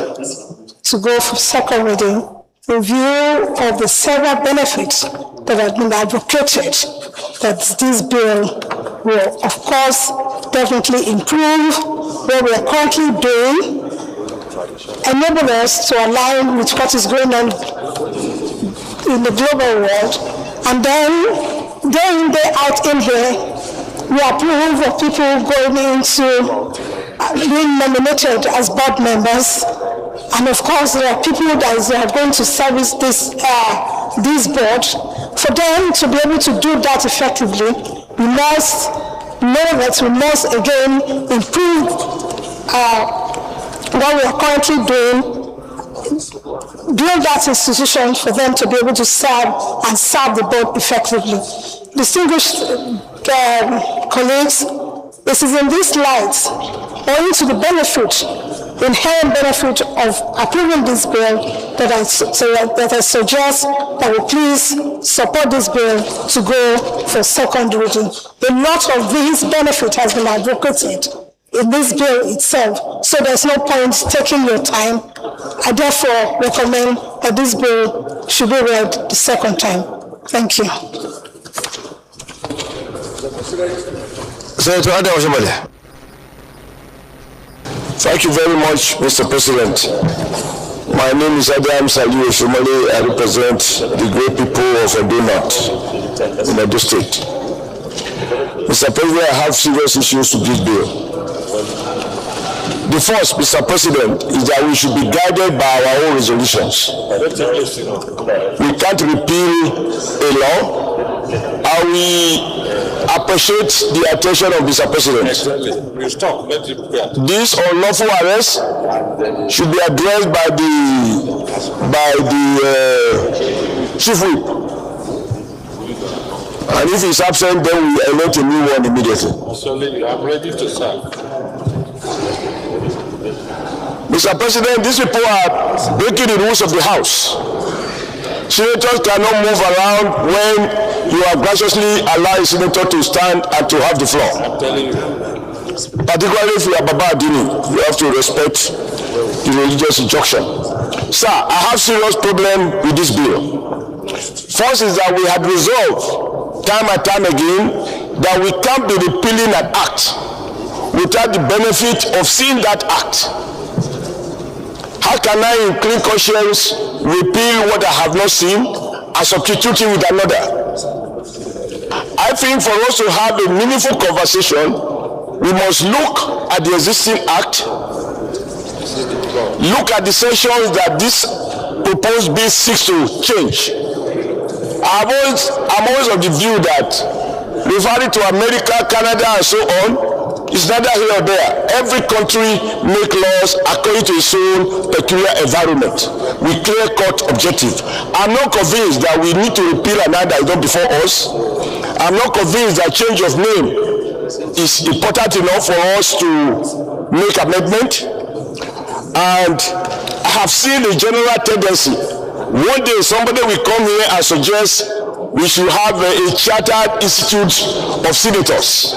to go for second reading in view of the several benefits that have been advocated that this bill will, of course, definitely improve what we are currently doing, enable us to align with what is going on in the global world, and then day in, day out in here, we approve of people going into being nominated as board members. And of course, there are people that are going to service this board. For them to be able to do that effectively, we must know that we must again improve what we are currently doing, build that institution for them to be able to serve and serve the board effectively. Distinguished colleagues, it is in this light, owing to the benefit, inherent benefit of approving this bill, that I suggest that we please support this bill to go for second reading. A lot of these benefits has been advocated in this bill itself, so there's no point taking your time. I therefore recommend that this bill should be read the second time. Thank you. Senator Adam Oshomole. Thank you very much, Mr. President. My name is Adam Saliu Oshomole. I represent the great people of Edo North in Edo State. Mr. President, I have serious issues to this bill. The first, Mr. President, is that we should be guided by our own resolutions. We can't repeal a law. Are we appreciate the attention of Mr. President. This unlawful arrest should be addressed by the Chief Whip. And if he's absent, then we elect a new one immediately. I'm ready to serve. Mr. President, these people are breaking the rules of the House. Senators cannot move around when you are graciously allow a senator to stand and to have the floor. I'm telling you. Particularly if you are Baba Adini, you have to respect the religious injunction. Sir, I have serious problem with this bill. First is that we had resolved time and time again that we can't be repealing an act without the benefit of seeing that act. How can I in clean conscience repeal what I have not seen and substitute it with another? I think for us to have a meaningful conversation, we must look at the existing act, look at the sections that this proposed bill seeks to change. I'm always of the view that referring to America, Canada, and so on, it's neither here or there. Every country make laws according to its own peculiar environment with clear-cut objective. I'm not convinced that we need to repeal an act that is done before us. I'm not convinced that change of name is important enough for us to make amendment. And I have seen a general tendency. One day somebody will come here and suggest we should have a chartered institute of senators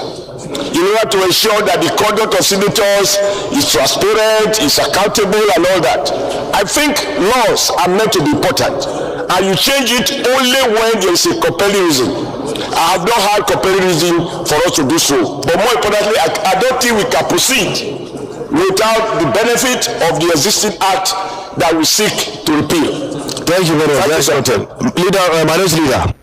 in order to ensure that the conduct of senators is transparent, is accountable, and all that. I think laws are meant to be important, and you change it only when there is a compelling reason. I have not had compelling reason for us to do so. But more importantly, I don't think we can proceed without the benefit of the existing act that we seek to repeal. Thank you very much. Managed leader.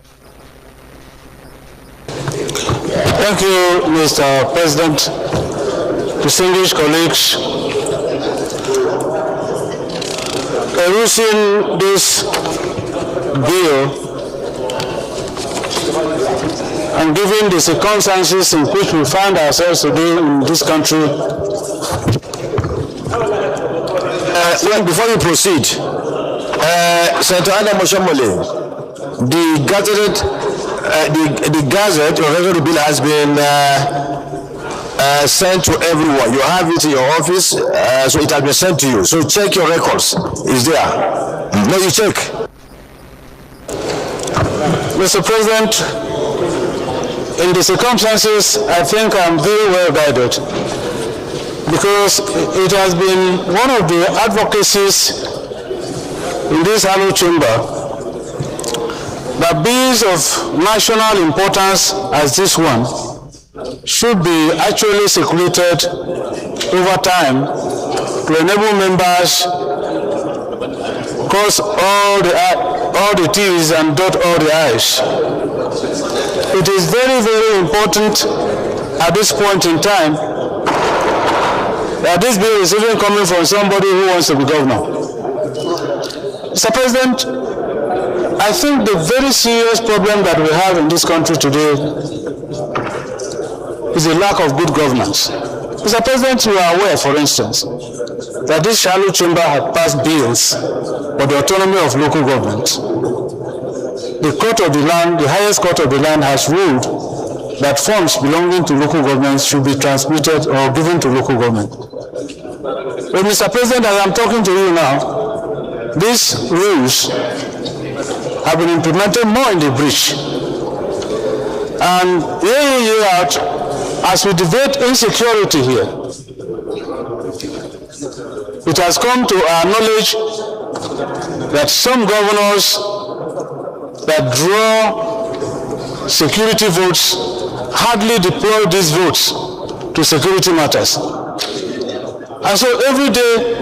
Thank you, Mr. President, distinguished colleagues. Perusing this bill and given the circumstances in which we find ourselves today in this country. Before you proceed, Senator Adam Oshomole, the Gazette of the bill has been sent to everyone. You have it in your office, so it has been sent to you. So check your records. It's there. No, you check. Mr. President, in the circumstances, I think I'm very well guided, because it has been one of the advocacies in this Hallowed Chamber that bills of national importance as this one should be actually circulated over time to enable members cross all the T's and dot all the I's. It is very, very important at this point in time that this bill is even coming from somebody who wants to be governor. Mr. President, I think the very serious problem that we have in this country today is a lack of good governance. Mr. President, you are aware, for instance, that this shallow chamber had passed bills for the autonomy of local governments. The court of the land, the highest court of the land, has ruled that funds belonging to local governments should be transmitted or given to local government. But Mr. President, as I'm talking to you now, these rules have been implemented more in the breach. And year in, year out, as we debate insecurity here, it has come to our knowledge that some governors that draw security votes hardly deploy these votes to security matters. And so every day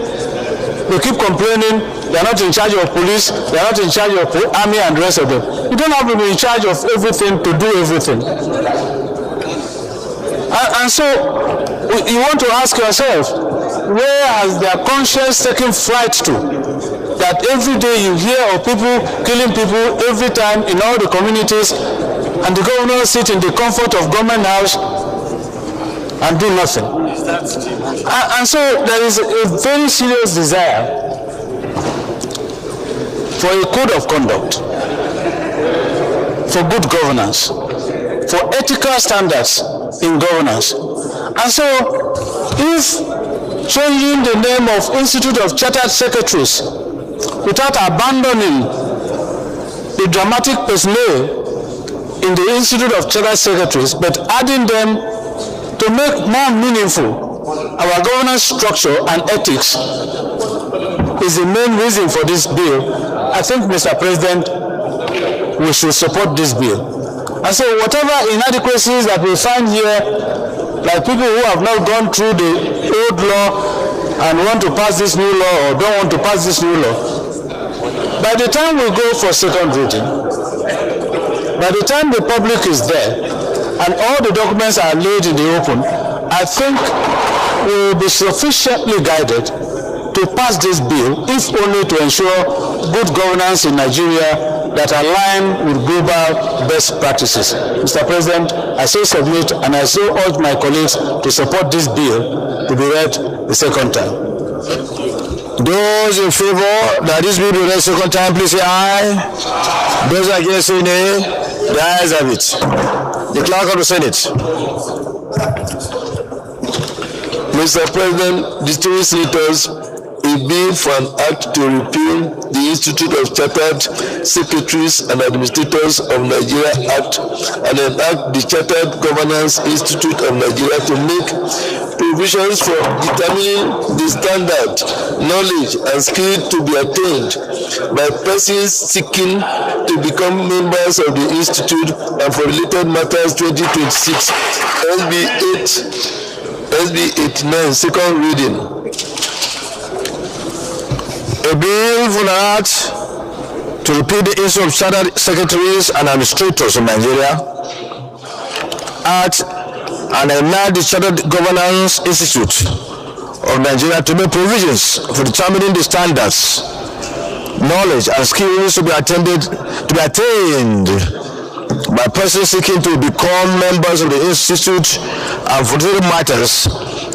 they keep complaining they are not in charge of police, they are not in charge of army and the rest of them. You don't have to be in charge of everything to do everything. And so you want to ask yourself, where has their conscience taken flight to? That every day you hear of people killing people every time in all the communities, and the governor sit in the comfort of government house and do nothing. And so there is a very serious desire for a code of conduct, for good governance, for ethical standards in governance. And so if changing the name of Institute of Chartered Secretaries without abandoning the dramatic personnel in the Institute of Chartered Secretaries, but adding them to make more meaningful our governance structure and ethics is the main reason for this bill, I think, Mr. President, we should support this bill. And so whatever inadequacies that we find here, like people who have not gone through the old law and want to pass this new law or don't want to pass this new law, by the time we go for second reading, by the time the public is there and all the documents are laid in the open, I think we will be sufficiently guided to pass this bill, if only to ensure good governance in Nigeria that align with global best practices. Mr. President, I so submit and I so urge my colleagues to support this bill to be read the second time. Those in favor that this bill be read second time, please say aye. Those against say nay. The ayes have it. The clerk of the Senate. Mr. President, distinguished senators, a bill for an act to repeal the Institute of Chartered Secretaries and Administrators of Nigeria Act and enact the Chartered Governance Institute of Nigeria to make provisions for determining the standard, knowledge, and skill to be attained by persons seeking to become members of the Institute and for related matters 2026, SB 89, second reading. A bill for an act to repeal the Institute of Chartered Secretaries and Administrators of Nigeria Act and enact the Chartered Governance Institute of Nigeria to make provisions for determining the standards, knowledge, and skills to be attained by persons seeking to become members of the Institute and for related matters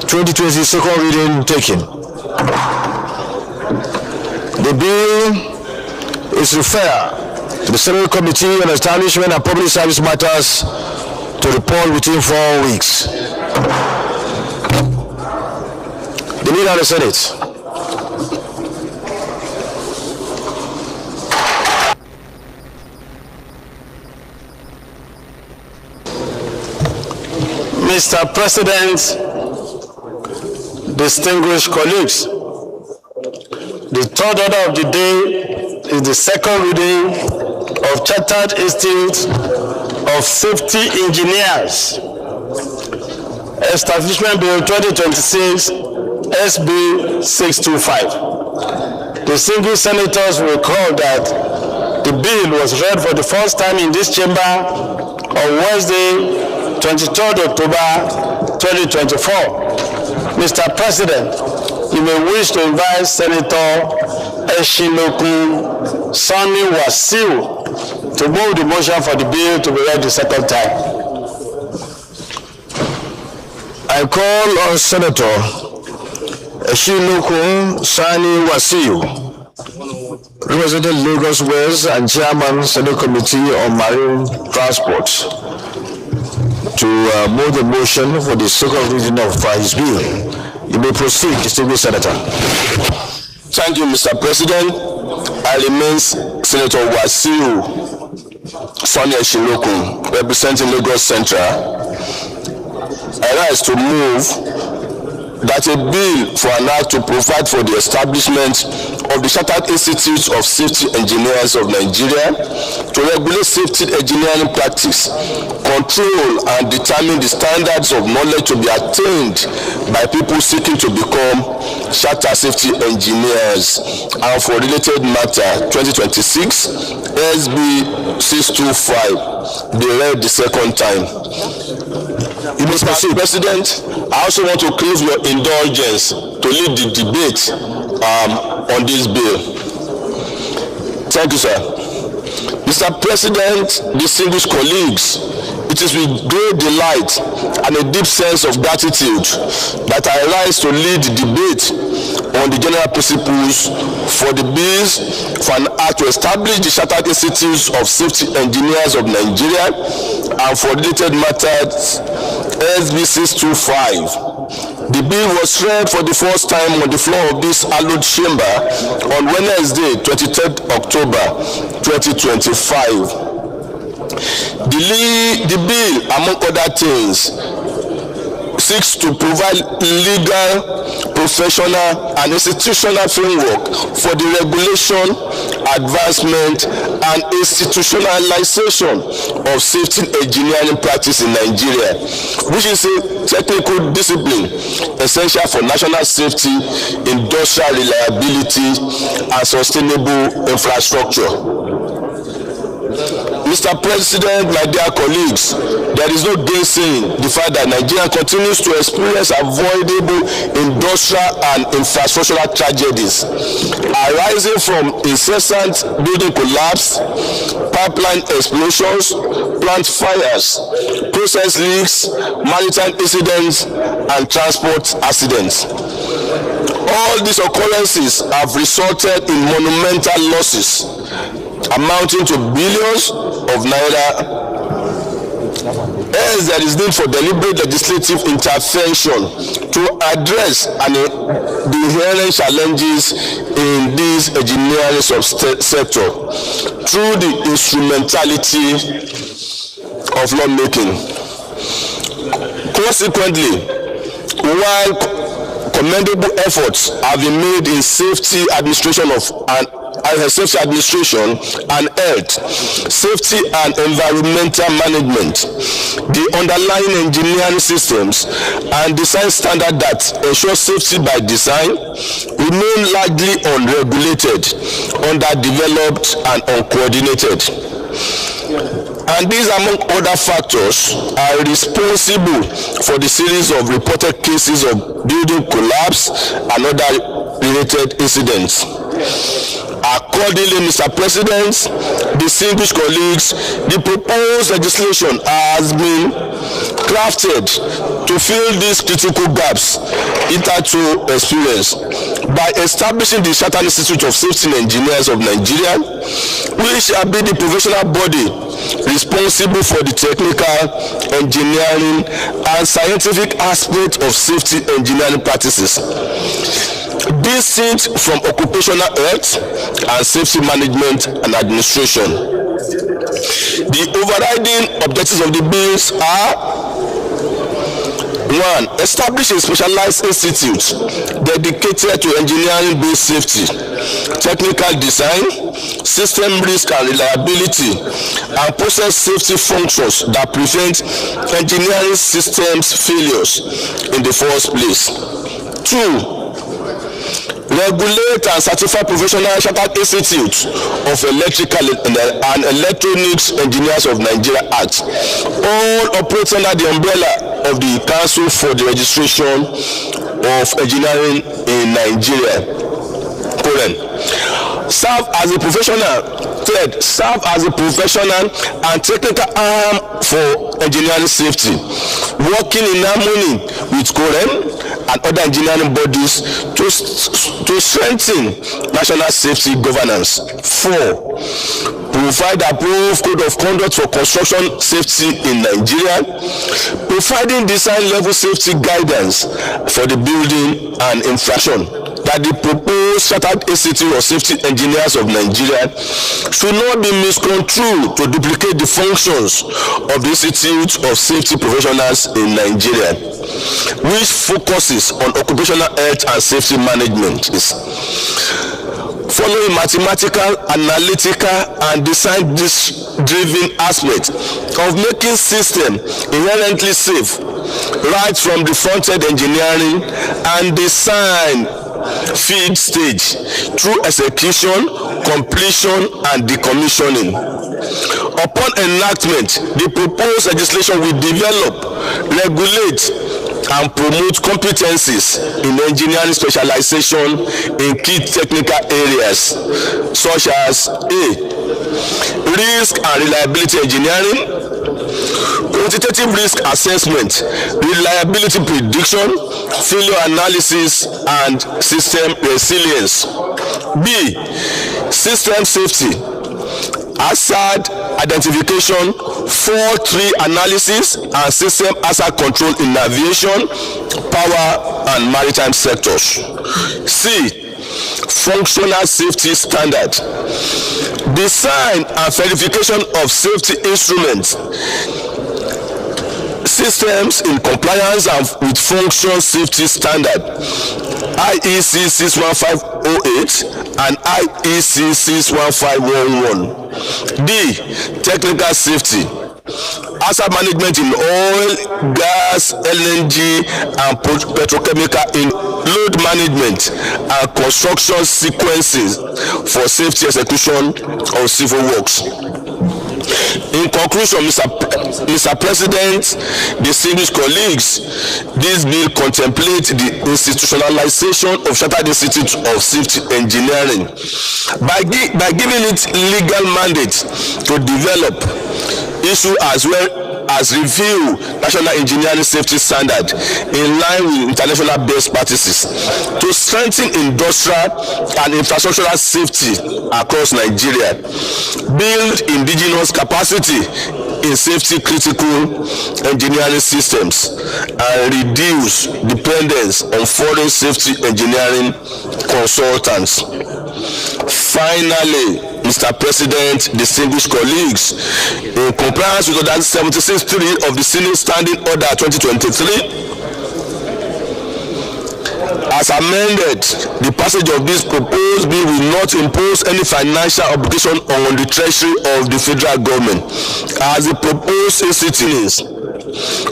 2020 second reading taken. The bill is referred to the Senate Committee on Establishment and Public Service Matters to report within 4 weeks. The Leader of the Senate. Mr. President, distinguished colleagues, the third order of the day is the second reading of Chartered Institute of Safety Engineers, Establishment Bill 2026, SB 625. Distinguished senators will recall that the bill was read for the first time in this chamber on Wednesday, 23rd October 2024. Mr. President, you may wish to invite Senator Eshinokun Sani Wasiu to move the motion for the bill to be read the second time. I call on Senator Eshinokun Sani Wasiu, representing Lagos West and Chairman Senate Committee on Marine Transport, to move the motion for the second reading of his bill. You may proceed, distinguished Senator. Thank you, Mr. President. I remain Senator Wasiu Sani Eshinokun, representing Lagos Central. I rise to move that a bill for an act to provide for the establishment of the Chartered Institute of Safety Engineers of Nigeria to regulate safety engineering practice, control and determine the standards of knowledge to be attained by people seeking to become Chartered Safety Engineers and for related matter 2026 SB 625 be read the second time. Mr. President, I also want to crave your indulgence to lead the debate on this bill. Thank you, sir. Mr. President, distinguished colleagues, it is with great delight and a deep sense of gratitude that I rise to lead the debate on the general principles for the bills for an act to establish the Chartered Institutes of Safety Engineers of Nigeria and for related matters SB 625. The bill was read for the first time on the floor of this hallowed chamber on Wednesday, 23rd October 2025. The bill, among other things, seeks to provide legal, professional, and institutional framework for the regulation, advancement, and institutionalization of safety engineering practice in Nigeria, which is a technical discipline essential for national safety, industrial reliability, and sustainable infrastructure. Mr. President, my dear colleagues, there is no gainsaying the fact that Nigeria continues to experience avoidable industrial and infrastructural tragedies arising from incessant building collapse, pipeline explosions, plant fires, process leaks, maritime incidents, and transport accidents. All these occurrences have resulted in monumental losses amounting to billions of naira. Hence, there is need for deliberate legislative intervention to address the inherent challenges in this engineering sector through the instrumentality of lawmaking. Consequently, while commendable efforts have been made in safety administration and health, safety and environmental management, the underlying engineering systems and design standard that ensure safety by design remain largely unregulated, underdeveloped, and uncoordinated. And these, among other factors, are responsible for the series of reported cases of building collapse and other related incidents. Accordingly, Mr. President, distinguished colleagues, the proposed legislation has been crafted to fill these critical gaps hitherto experienced by establishing the Chartered Institute of Safety Engineers of Nigeria, which shall be the professional body responsible for the technical, engineering, and scientific aspect of safety engineering practices, distinct from occupational health and safety management and administration. The overriding objectives of the bills are: 1. Establish a specialized institute dedicated to engineering-based safety, technical design, system risk and reliability, and process safety functions that prevent engineering systems failures in the first place. 2. Regulate and certify professional Chartered Institute of Electrical and Electronics Engineers of Nigeria Act, all operate under the umbrella of the Council for the Registration of Engineering in Nigeria. Serve as a professional. Third, serve as a professional and technical arm for engineering safety, working in harmony with COREN and other engineering bodies to strengthen national safety governance. 4. Provide approved code of conduct for construction safety in Nigeria, providing design level safety guidance for the building and infraction. That the proposed Chartered Institute of Safety Engineers of Nigeria should not be misconstrued to duplicate the functions of the Institute of Safety Professionals in Nigeria, which focuses on occupational health and safety management. Following mathematical, analytical, and design-driven aspects of making system inherently safe, right from the front-end engineering and design feed stage through execution, completion, and decommissioning. Upon enactment, the proposed legislation will develop, regulate, and promote competencies in engineering specialization in key technical areas such as A. Risk and reliability engineering, quantitative risk assessment, reliability prediction, failure analysis, and system resilience. B. System safety, hazard identification, fault tree analysis, and system hazard control in aviation, power, and maritime sectors. C. Functional safety standard, design and verification of safety instruments, systems in compliance and with function safety standard IEC 61508 and IEC 61511. D. Technical safety, hazard management in oil, gas, LNG, and petrochemical in load management and construction sequences for safety execution of civil works. In conclusion, Mr. President, distinguished colleagues, this bill contemplates the institutionalization of Chartered Institute of Safety Engineering by giving it legal mandate to develop, issue as well as review national engineering safety standard in line with international best practices to strengthen industrial and infrastructural safety across Nigeria, build indigenous capacity in safety critical engineering systems, and reduce dependence on foreign safety engineering consultants. Finally, Mr. President, distinguished colleagues, in compliance with Order 76.3 of the Senate Standing Order 2023, as amended, the passage of this proposed bill will not impose any financial obligation on the treasury of the federal government, as the proposed institutions,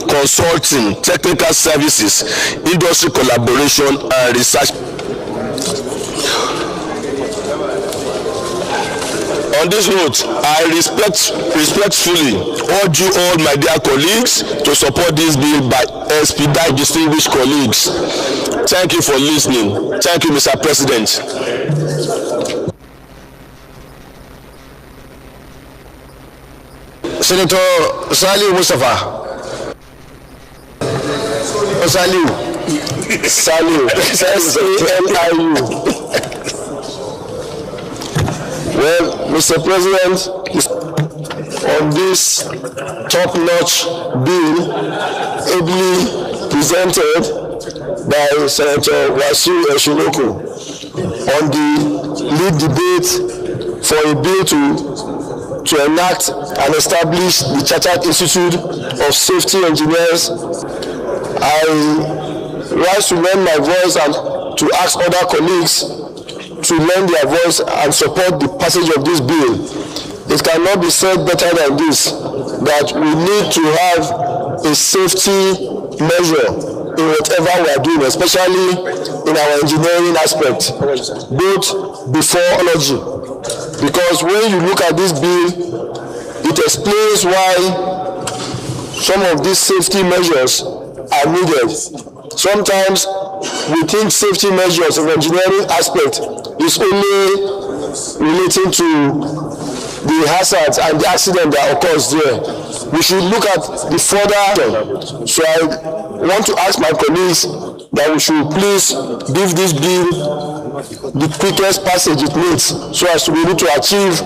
consulting, technical services, industry collaboration, and research. On this note, I respectfully urge you all, my dear colleagues, to support this bill by expedite distinguished colleagues. Thank you for listening. Thank you, Mr. President. Senator Saliu Mustafa. Saliu. S-A-L-I-U. Well, Mr. President, on this top-notch bill ably presented by Senator Wasiu Eshiloku on the lead debate for a bill to enact and establish the Chartered Institute of Safety Engineers, I rise to lend my voice and to ask other colleagues to lend their voice and support the passage of this bill. It cannot be said better than this, that we need to have a safety measure in whatever we are doing, especially in our engineering aspect, both before technology. Because when you look at this bill, it explains why some of these safety measures are needed. Sometimes we think safety measures of engineering aspect is only relating to the hazards and the accident that occurs there. We should look at the further. So I want to ask my colleagues that we should please give this bill the quickest passage it needs so as to be able to achieve.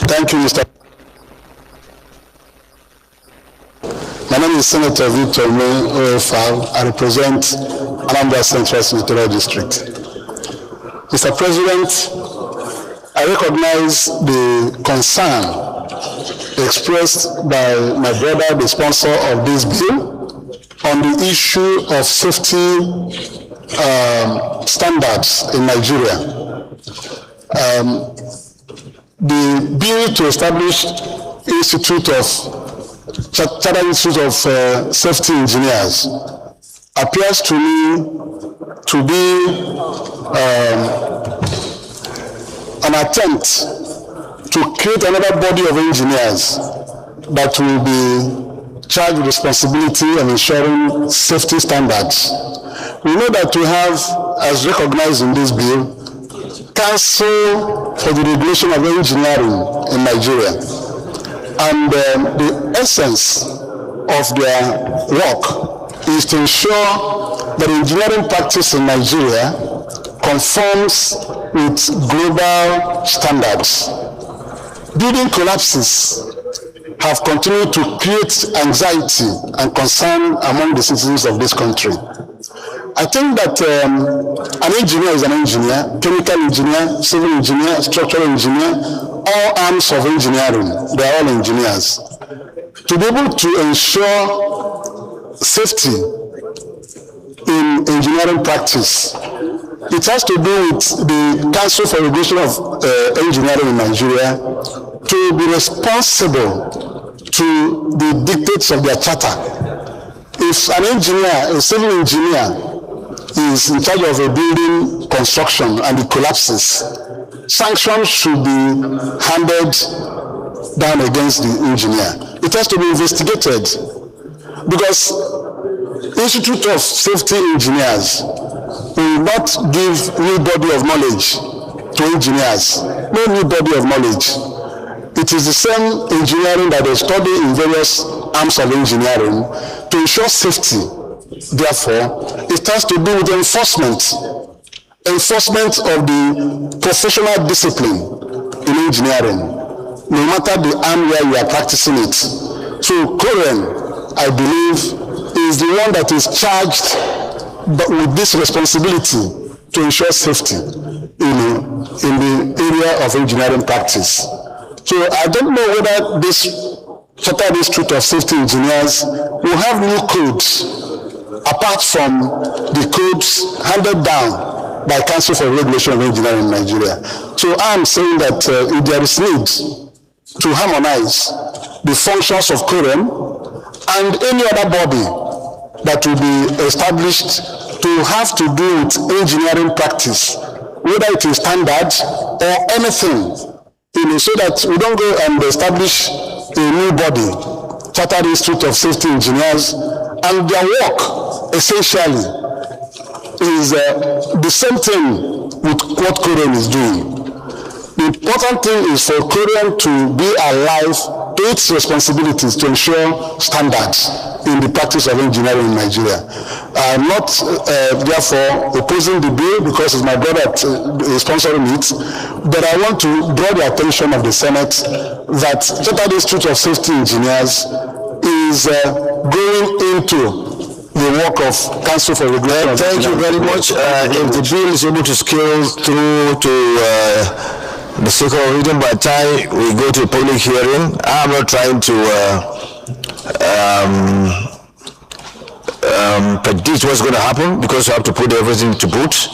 Thank you, Mr. My name is Senator Victor May OFR. I represent Anambra Central Senatorial District. Mr. President, I recognize the concern expressed by my brother, the sponsor of this bill, on the issue of safety standards in Nigeria. The bill to establish Chartered Institute of Safety Engineers appears to me to be an attempt to create another body of engineers that will be charged with responsibility of ensuring safety standards. We know that we have, as recognized in this bill, Council for the Regulation of Engineering in Nigeria. And the essence of their work is to ensure that engineering practice in Nigeria conforms with global standards. Building collapses have continued to create anxiety and concern among the citizens of this country. I think that an engineer is an engineer, chemical engineer, civil engineer, structural engineer, all arms of engineering, they are all engineers. To be able to ensure safety in engineering practice, it has to do with the Council for Regulation of Engineering in Nigeria to be responsible to the dictates of their charter. If an engineer, a civil engineer, is in charge of a building construction and it collapses, sanctions should be handed down against the engineer. It has to be investigated because Institute of Safety Engineers will not give new body of knowledge to engineers. No new body of knowledge. It is the same engineering that they study in various arms of engineering to ensure safety. Therefore, it has to do with enforcement of the professional discipline in engineering, no matter the arm where you are practicing it. So COREN, I believe, is the one that is charged with this responsibility to ensure safety in the area of engineering practice. So I don't know whether this Chartered Institute of Safety Engineers will have new codes apart from the codes handed down by Council for Regulation of Engineering in Nigeria. So I'm saying that if there is need to harmonize the functions of COREN and any other body that will be established to have to do with engineering practice, whether it is standards or anything, so that we don't go and establish a new body, Chartered Institute of Safety Engineers, and their work essentially is the same thing with what COREN is doing. The important thing is for COREN to be alive to its responsibilities to ensure standards in the practice of engineering in Nigeria. I'm not therefore opposing the bill because it's my brother sponsoring it, but I want to draw the attention of the Senate that Chartered Institute of Safety Engineers is going into the work of Council for Regulation. Thank you very much. If the bill is able to scale through to the sake of reading by time, we go to a public hearing. I'm not trying to predict what's going to happen because you have to put everything to boot.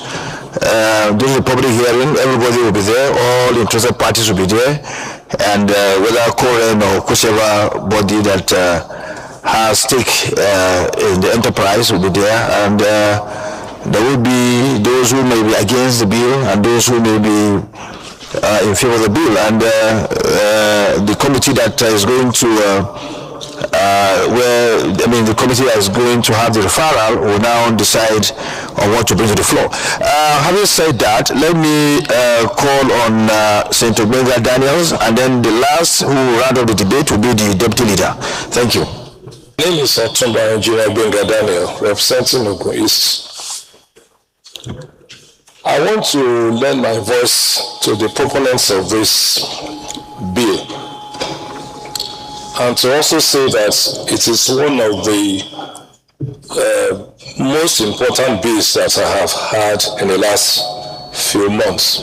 During the public hearing, everybody will be there, all interested parties will be there, and whether COREN or whichever body that has stake in the enterprise will be there, and there will be those who may be against the bill and those who may be in favor of the bill, and the committee that is going to the committee that is going to have the referral will now decide on what to bring to the floor. Having said that, let me call on Senator Gbenga Daniels, and then the last who will round up the debate will be the deputy leader. Thank you. My name is Otumba Engineer Gbenga Daniel, representing Ogun East. I want to lend my voice to the proponents of this bill, and to also say that it is one of the most important bills that I have had in the last few months.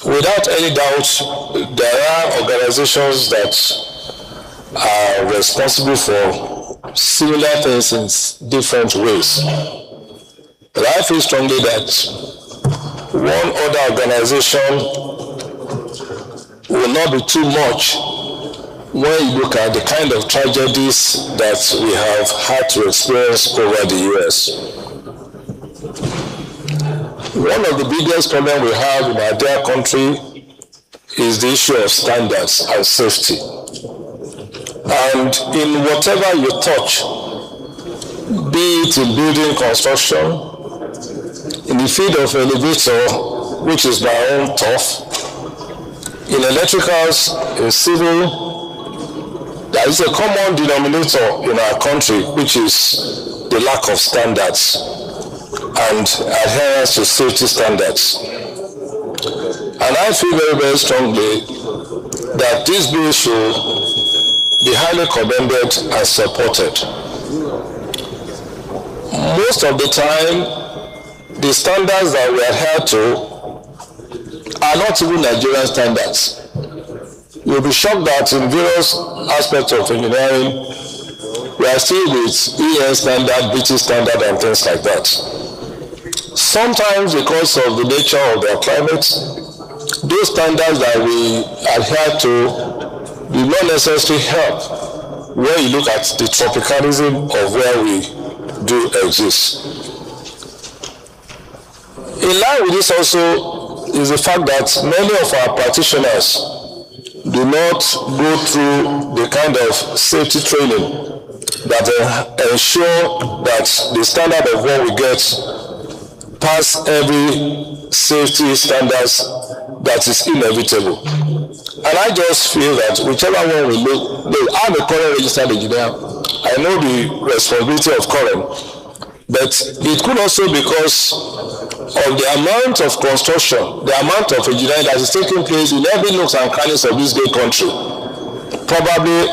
Without any doubt, there are organizations that are responsible for similar things in different ways. But I feel strongly that one other organization will not be too much when you look at the kind of tragedies that we have had to experience over the years. One of the biggest problems we have in our dear country is the issue of standards and safety. And in whatever you touch, be it in building construction, in the field of elevator, which is my own turf, in electricals, in civil, there is a common denominator in our country, which is the lack of standards and adherence to safety standards. And I feel very, very strongly that this bill should be highly commended and supported. Most of the time, the standards that we adhere to are not even Nigerian standards. You'll be shocked that in various aspects of engineering, we are still with EN standard, BT standard, and things like that. Sometimes because of the nature of their climate, those standards that we adhere to do not necessarily help when you look at the tropicalism of where we do exist. In line with this also is the fact that many of our practitioners do not go through the kind of safety training that ensure that the standard of what we get pass every safety standards that is inevitable. And I just feel that whichever one we look, I'm a current registered engineer. I know the responsibility of current, but it could also because of the amount of construction, the amount of engineering that is taking place in every nooks and crannies of this great country. Probably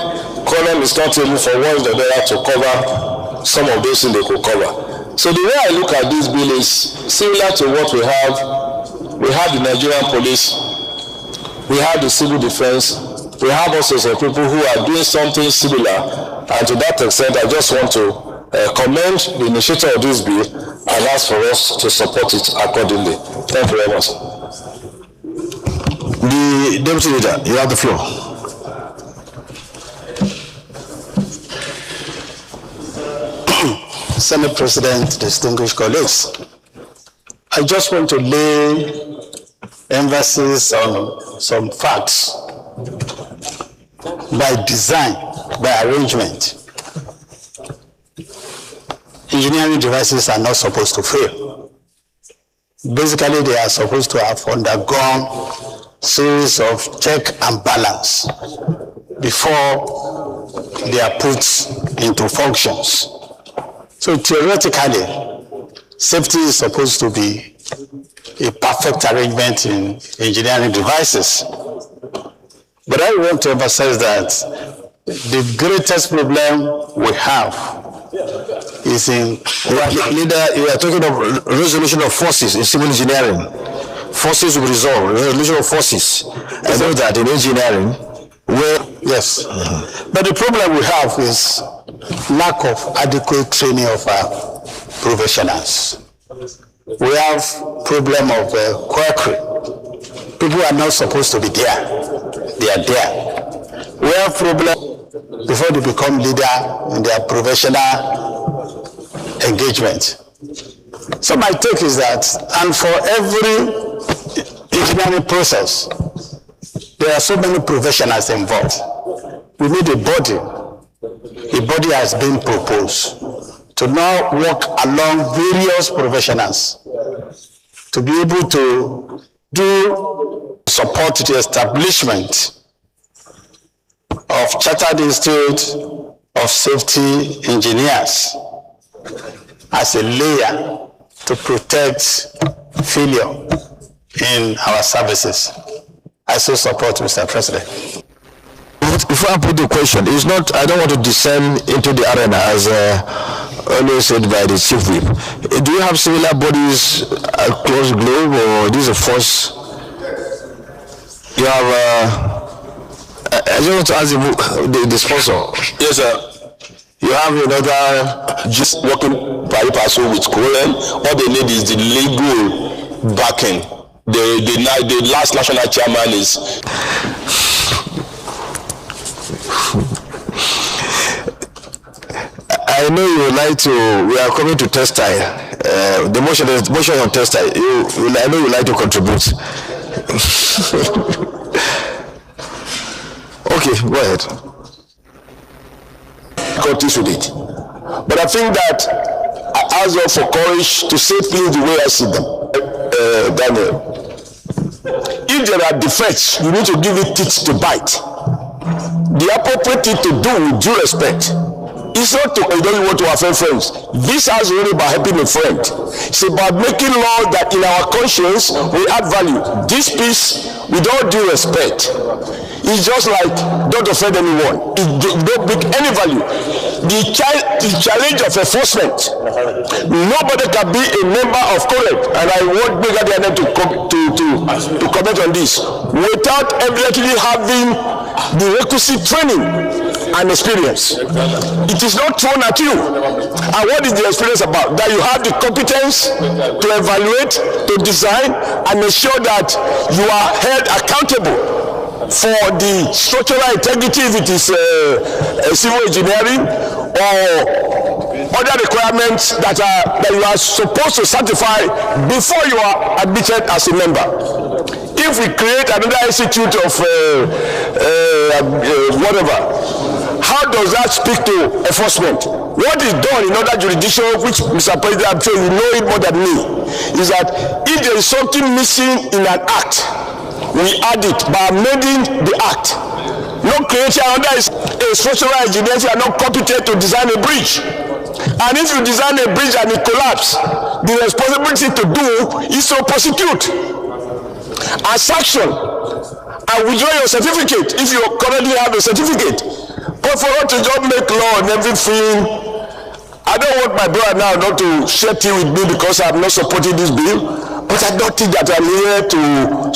current is not able for one the other to cover some of those things they could cover. So the way I look at this bill is similar to what we have. We have the Nigerian police, we have the civil defense, we have also some people who are doing something similar, and to that extent I just want to commend the initiator of this bill and ask for us to support it accordingly. Thank you very much. The Deputy Leader, you have the floor. Senate President, distinguished colleagues, I just want to lay emphasis on some facts. By design, by arrangement, engineering devices are not supposed to fail. Basically, they are supposed to have undergone series of check and balance before they are put into functions. So theoretically, safety is supposed to be a perfect arrangement in engineering devices. But I want to emphasize that the greatest problem we have is in... Leader, you are talking of resolution of forces in civil engineering. Forces will resolve, resolution of forces. I know that in engineering, where... Yes. But the problem we have is lack of adequate training of our professionals. We have problem of quackery. People are not supposed to be there. They are there. We have problem before they become leader in their professional engagement. So my take is that, and for every engineering process, there are so many professionals involved. We need a body. A body has been proposed to now work along various professionals to be able to do support the establishment of Chartered Institute of Safety Engineers as a layer to protect failure in our services. I so support, Mr. President. Before I put the question, it's not, I don't want to descend into the arena as always said by the Chief Whip. Do you have similar bodies across the globe, or this is a force? You have, I just want to ask the sponsor. Yes, sir. You have another just working pari passu with Korean. All they need is the legal backing. The last national chairman is. I know you would like to. We are coming to textile. The motion on textile. I know you would like to contribute. Okay, go ahead. difficulties with it. But I think that I ask God for courage to say things the way I see them. Daniel, if there are defects, you need to give it teeth to bite. The appropriate thing to do with due respect is not to, you don't want to offend friends. This house is only about helping a friend. It's about making law that in our conscience we add value. This piece, with all due respect, is just like don't offend anyone. It don't bring any value. The challenge of enforcement. Nobody can be a member of CORED, and I want Brigadier to comment on this without evidently having the requisite training and experience. It is not thrown at you. And what is the experience about? That you have the competence to evaluate, to design, and ensure that you are held accountable for the structural integrity, if it is civil engineering or other requirements that you are supposed to certify before you are admitted as a member. If we create another institute of whatever, how does that speak to enforcement? What is done in other jurisdictions, which Mr. President, I'm sure you know it more than me, is that if there is something missing in an act, we add it by amending the act. Not creating another a structural engineer who are not competent to design a bridge. And if you design a bridge and it collapses, the responsibility to do is to prosecute and sanction and withdraw your certificate if you currently have a certificate. But for us to just make law and everything, I don't want my brother now not to share tea with me because I'm not supporting this bill. But I don't think that I'm here to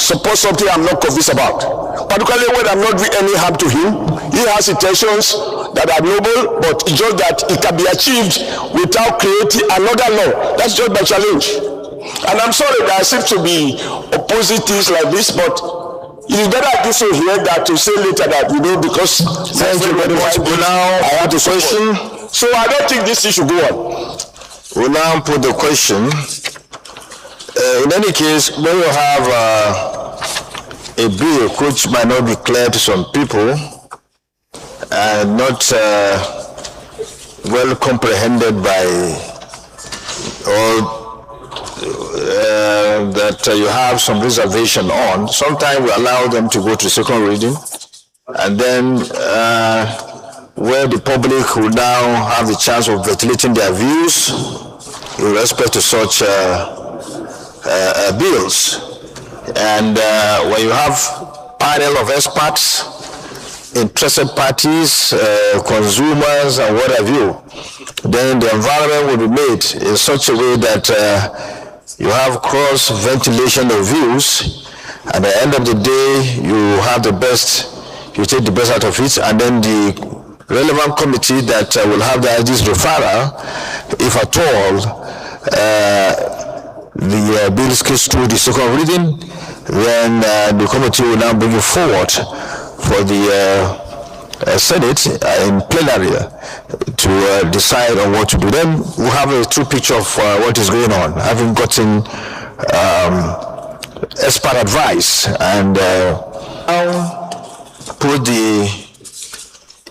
support something I'm not convinced about. Particularly when I'm not doing any harm to him. He has intentions that are noble, but it's just that it can be achieved without creating another law. That's just my challenge. And I'm sorry that I seem to be opposing things like this, but it is better I do so here than to say later that, because thank you very much. Now I have the question. So I don't think this issue should go on. We'll now put the question. In any case, when you have a bill which might not be clear to some people and not well comprehended by all that you have some reservation on, sometimes we allow them to go to second reading, and then where the public will now have the chance of ventilating their views in respect to such bills. And when you have panel of experts, interested parties, consumers, and what have you, then the environment will be made in such a way that you have cross ventilation of views. At the end of the day, you have the best, you take the best out of it, and then the relevant committee that will have this referral, if at all, the bill gets through the second reading, then the committee will now bring it forward for the Senate in plenary to decide on what to do. Then we have a true picture of what is going on, having gotten expert advice, and now put the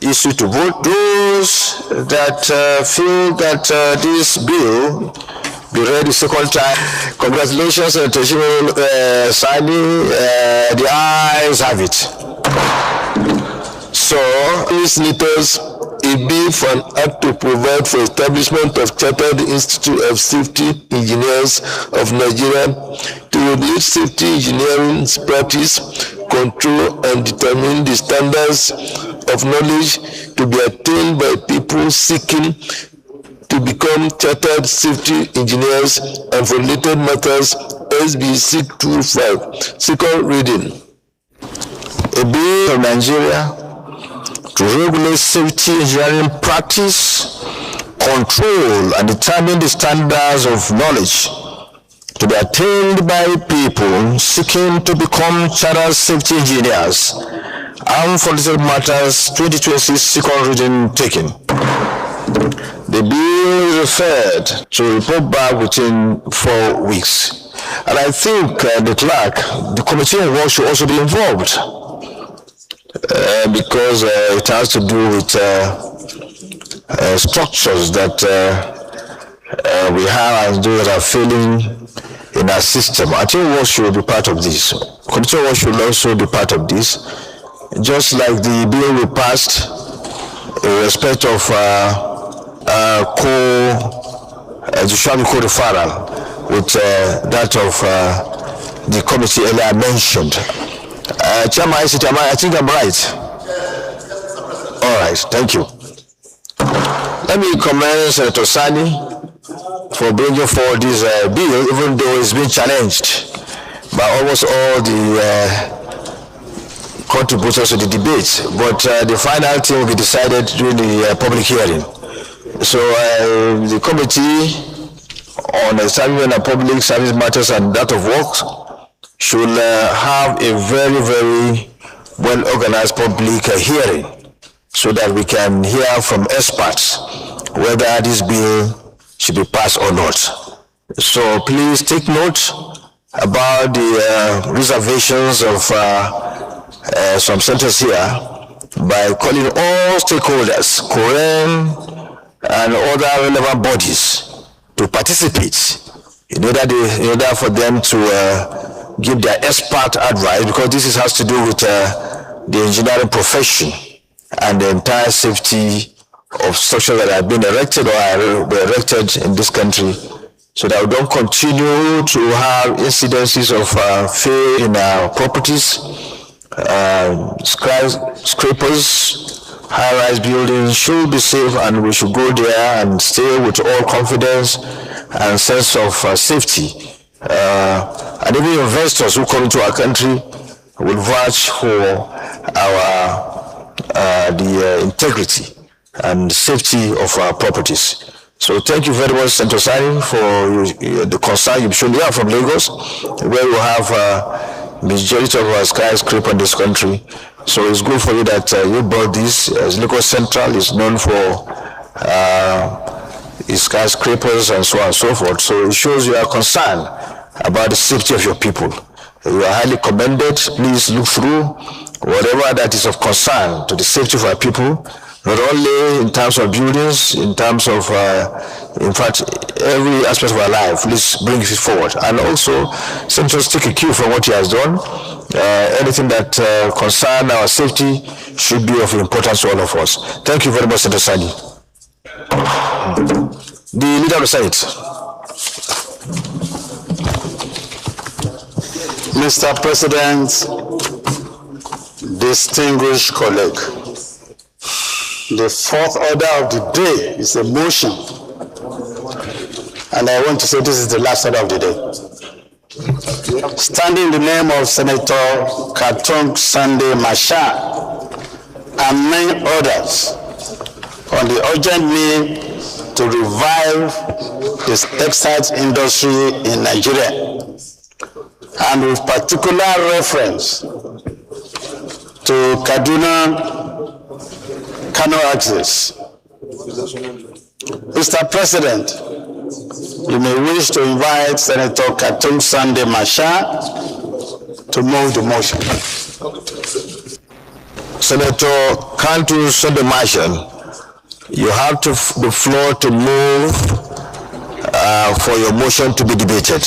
issue to vote. Those that feel that this bill be read the second time, congratulations, Senator Sani. The ayes have it. So, senators, a bill for an act to provide for establishment of Chartered Institute of Safety Engineers of Nigeria to regulate safety engineering practice, control, and determine the standards of knowledge to be attained by people seeking to become chartered safety engineers and for related matters, SB 625, second reading. A bill of Nigeria to regulate safety engineering practice, control, and determine the standards of knowledge to be attained by people seeking to become chartered safety engineers, and for related matters, 2026 second reading taken. The bill is referred to report back within 4 weeks. And I think the clerk, the committee on work should also be involved because it has to do with structures that we have and those that are failing in our system. I think what should be part of this. Control what should also be part of this. Just like the bill we passed in respect of judicial co-referral with that of the committee earlier mentioned. Chairman, I think I'm right. All right, thank you. Let me commend Senator Sani for bringing forward this bill, even though it's been challenged by almost all the contributors to the debate. But the final thing will be decided during the public hearing. So the committee on establishment of public service matters and that of works should have a very, very well-organized public hearing so that we can hear from experts whether this bill should be passed or not. So please take note about the reservations of some senators here by calling all stakeholders, Korean and other relevant bodies to participate in order for them to give their expert advice, because this has to do with the engineering profession and the entire safety of structures that have been erected or are erected in this country, so that we don't continue to have incidences of failure in our properties, skyscrapers, high-rise buildings should be safe, and we should go there and stay with all confidence and sense of safety. And even investors who come into our country will vouch for the integrity and safety of our properties. So thank you very much, Senator Sani, for the concern you've shown here from Lagos, where you have majority of our skyscraper in this country. So it's good for you that you brought this, as Lagos Central is known for its skyscrapers and so on and so forth. So it shows you are concerned about the safety of your people. You are highly commended. Please look through whatever that is of concern to the safety of our people, not only in terms of buildings, in terms of, in fact, every aspect of our life. Please bring it forward. And also, Senators, take a cue from what he has done. Anything that concerns our safety should be of importance to all of us. Thank you very much, Senator Sani. The Leader of the Senate. Mr. President, distinguished colleague, the fourth order of the day is a motion, and I want to say this is the last order of the day. Standing in the name of Senator Katung Sunday Masha and many others on the urgent need to revive this textile industry in Nigeria, and with particular reference to Kaduna-Kano axis. Mr. President, you may wish to invite Senator Katung Sunday Masha to move the motion. Senator Katung Sunday Masha, you have the floor to move for your motion to be debated.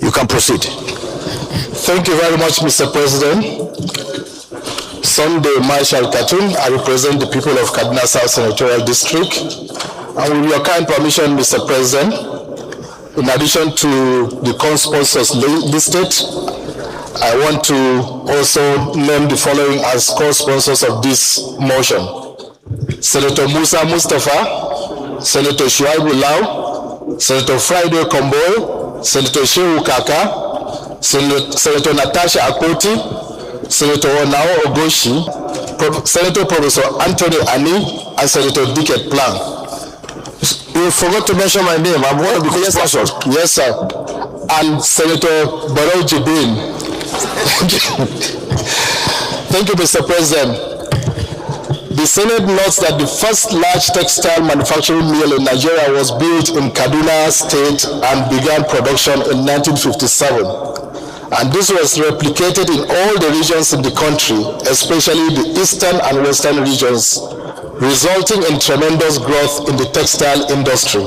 You can proceed. Thank you very much, Mr. President. Sunday Marshal Katung, I represent the people of Kaduna South Senatorial District. And with your kind permission, Mr. President, in addition to the co-sponsors listed, I want to also name the following as co-sponsors of this motion: Senator Musa Mustafa, Senator Shuaibu Lau, Senator Friday Komboy, Senator Shehu Kaka, Senator Natasha Akoti, Senator Onao Ogoshi, Senator Professor Anthony Ani, and Senator Dicket Plan. You forgot to mention my name. I'm one of the co-sponsors. Yes, sir. And Senator Barrow Jibin. Thank you, Mr. President. The Senate notes that the first large textile manufacturing mill in Nigeria was built in Kaduna State and began production in 1957. And this was replicated in all the regions in the country, especially the eastern and western regions, resulting in tremendous growth in the textile industry.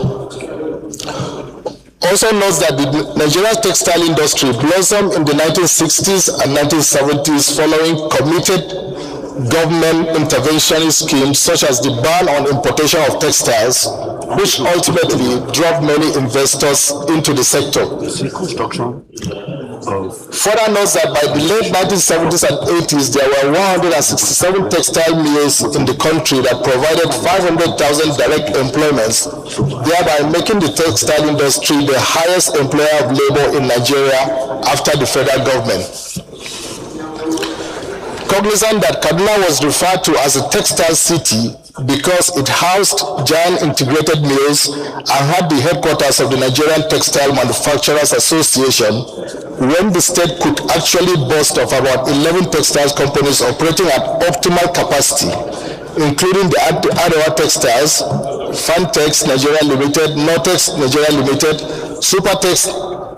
Also notes that the Nigerian textile industry blossomed in the 1960s and 1970s following committed government interventionist schemes such as the ban on importation of textiles, which ultimately drove many investors into the sector. Further notes that by the late 1970s and 80s, there were 167 textile mills in the country that provided 500,000 direct employments, thereby making the textile industry the highest employer of labor in Nigeria after the federal government. Cognizant that Kaduna was referred to as a textile city because it housed giant integrated mills and had the headquarters of the Nigerian Textile Manufacturers Association, when the state could actually boast of about 11 textiles companies operating at optimal capacity, including the Arewa Textiles, Fantex Nigeria Limited, Nortex Nigeria Limited, Supertex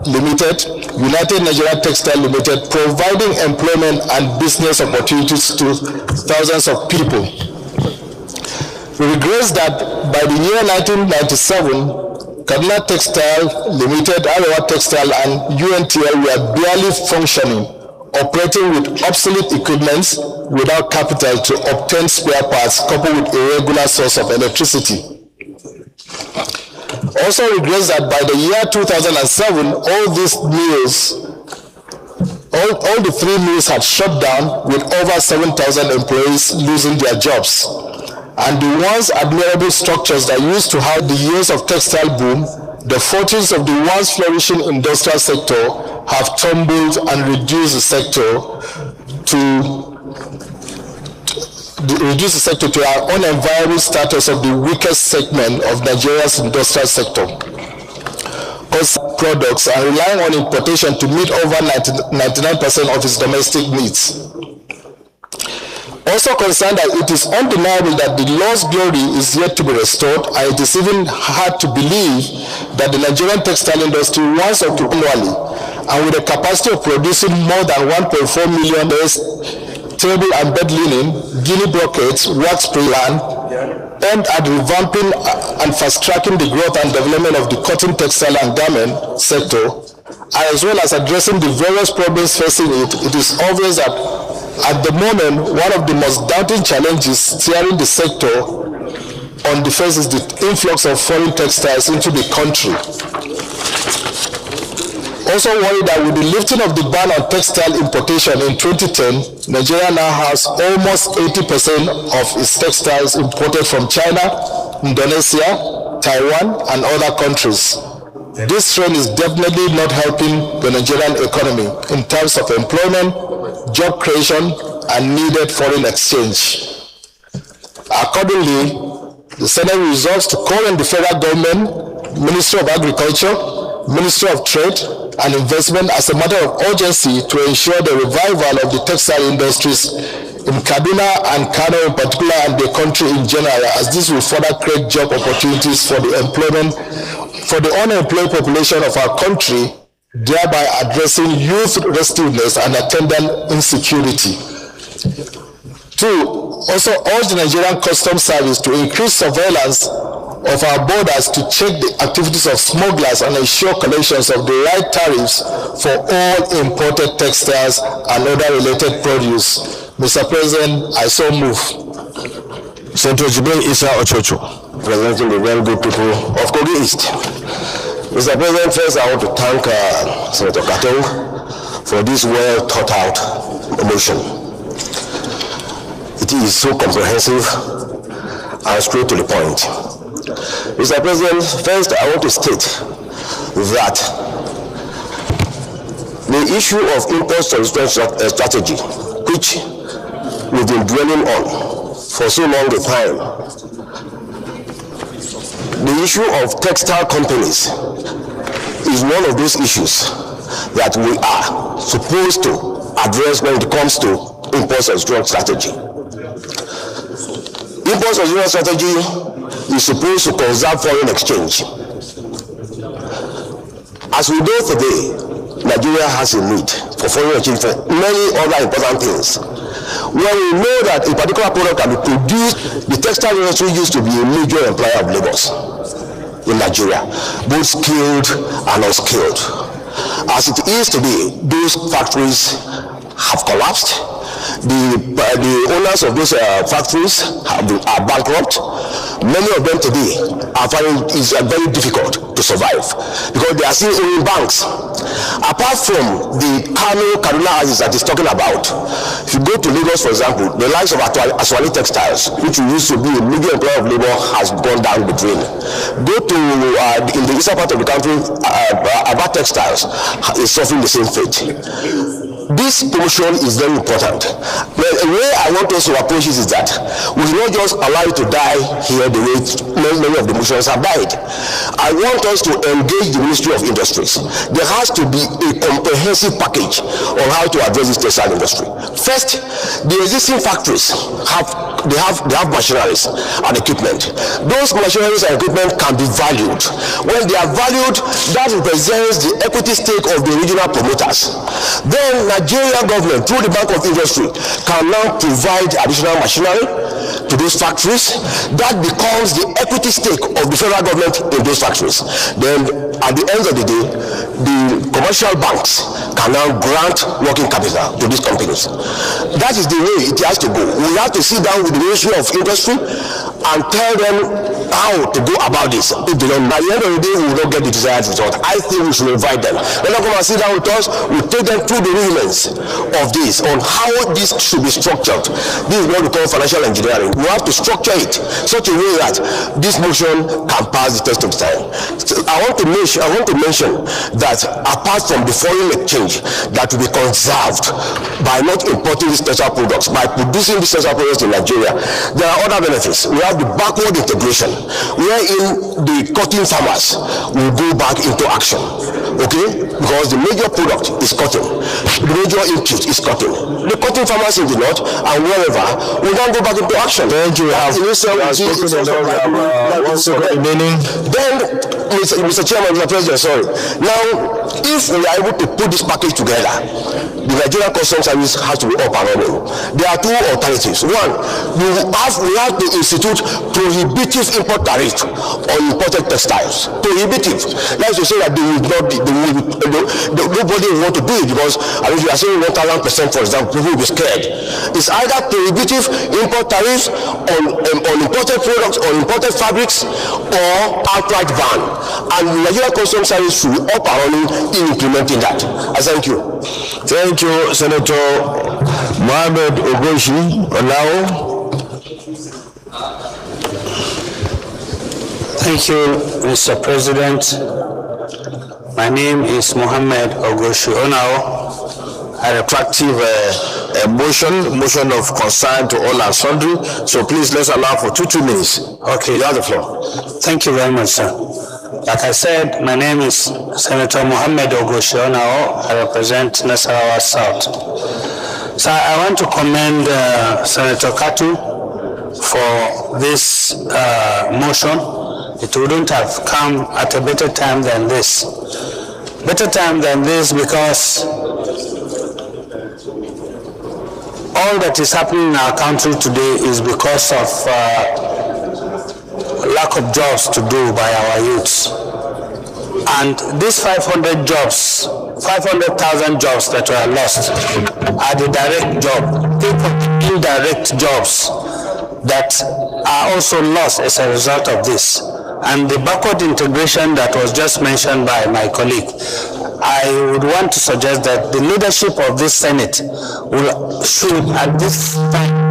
Limited, United Nigeria Textile Limited, providing employment and business opportunities to thousands of people. We regret that by the year 1997, Kaduna Textile Limited, Arewa Textile, and UNTL were barely functioning, operating with obsolete equipment without capital to obtain spare parts, coupled with irregular source of electricity. Also regrets that by the year 2007, all these mills, all the three mills had shut down, with over 7,000 employees losing their jobs. And the once admirable structures that used to have the years of textile boom, the fortunes of the once flourishing industrial sector have tumbled and reduced the sector to our unenviable status of the weakest segment of Nigeria's industrial sector. Because products are relying on importation to meet over 99% of its domestic needs. Also concerned that it is undeniable that the lost glory is yet to be restored, and it is even hard to believe that the Nigerian textile industry once occupied annually, and with a capacity of producing more than 1.4 million table and bed linen, Guinea brocades, wax pre-land, aimed at revamping and fast-tracking the growth and development of the cotton, textile, and garment sector, as well as addressing the various problems facing it, it is obvious that at the moment, one of the most daunting challenges steering the sector on the face is the influx of foreign textiles into the country. Also worried that with the lifting of the ban on textile importation in 2010, Nigeria now has almost 80% of its textiles imported from China, Indonesia, Taiwan, and other countries. This trend is definitely not helping the Nigerian economy in terms of employment, job creation, and needed foreign exchange. Accordingly, the Senate resolves to call on the federal government, Ministry of Agriculture, Ministry of Trade and Investment as a matter of urgency to ensure the revival of the textile industries in Kaduna and Kano in particular, and the country in general, as this will further create job opportunities for the unemployed population of our country, thereby addressing youth restiveness and attendant insecurity. 2, also urge the Nigerian Customs Service to increase surveillance of our borders to check the activities of smugglers and ensure collections of the right tariffs for all imported textiles and other related produce. Mr. President, I so move. Senator Jibril Isa Ochocho, representing the very good people of Kogi East. Mr. President, first I want to thank Senator Kateng for this well thought out motion. It is so comprehensive and straight to the point. Mr. President, first I want to state that the issue of import substitution strategy, which we've been dwelling on for so long a time, the issue of textile companies is one of those issues that we are supposed to address when it comes to import substitution strategy. Import substitution strategy is supposed to conserve foreign exchange. As we know today, Nigeria has a need for foreign exchange for many other important things. when we know that a particular product can be produced, the textile industry used to be a major employer of laborers in Nigeria, both skilled and unskilled. As it is today, those factories have collapsed. The owners of those factories are bankrupt. Many of them today are finding it very difficult to survive because they are still owning banks. Apart from the Kaduna houses that he's talking about, if you go to Lagos, for example, the likes of Aswali Textiles, which used to be a major employer of labor, has gone down the drain. Go to in the eastern part of the country, Aba Textiles is suffering the same fate. This promotion is very important. The way I want us to approach it is that we will not just allow it to die here the way many of the motions have died. I want us to engage the Ministry of Industries. There has to be a comprehensive package on how to address this textile industry. First, the existing factories have machineries and equipment. Those machineries and equipment can be valued. When they are valued, that represents the equity stake of the original promoters. Then Nigerian government, through the Bank of Industry, can now provide additional machinery to those factories. That becomes the equity stake of the federal government in those factories. Then, at the end of the day, the commercial banks can now grant working capital to these companies. That is the way it has to go. We have to sit down with the Ministry of Industry and tell them how to go about this. If they don't, by the end of the day, we will not get the desired result. I think we should invite them. Let them come and sit down with us. We take them through the rudiments of this, on how this should be structured. This is what we call financial engineering. We have to structure it such a way that this motion can pass the test of time. So I want to mention that apart from the foreign exchange that will be conserved by not importing these textile products, by producing these textile products in Nigeria, there are other benefits. We have the backward integration, wherein the cotton farmers will go back into action, okay? Because the major product is cotton, the major input is cotton. The cotton farmers in the north and wherever will now go back into action. Thank you. Then, Mr. Chairman, Mr. President, sorry. Now, if we are able to put this package together, the Nigerian Customs Service has to be up and running. There are two alternatives. One, we have to institute prohibitive import tariff on imported textiles. Prohibitive. That's to say that nobody will want to do it because if you are saying 1,000%, for example, people will be scared. It's either prohibitive import tariffs on imported products or imported fabrics or outright ban. And the Nigerian Customs Service should be up and running in implementing that. I thank you. Thank you, Senator Mohammed Ogoshi Olao. Thank you, Mr. President. My name is Mohammed Ogoshi Olao. An attractive motion of concern to all and sundry. So please let's allow for two minutes. Okay, you have the floor. Thank you very much, sir. Like I said, my name is Senator Mohammed Ogoshi Olao. I represent Nasarawa South. So I want to commend Senator Katu for this motion. It wouldn't have come at a better time than this. Better time than this because all that is happening in our country today is because of lack of jobs to do by our youths. And these 500,000 jobs that were lost are the direct jobs. Think of indirect jobs that are also lost as a result of this. And the backward integration that was just mentioned by my colleague, I would want to suggest that the leadership of this Senate should at this time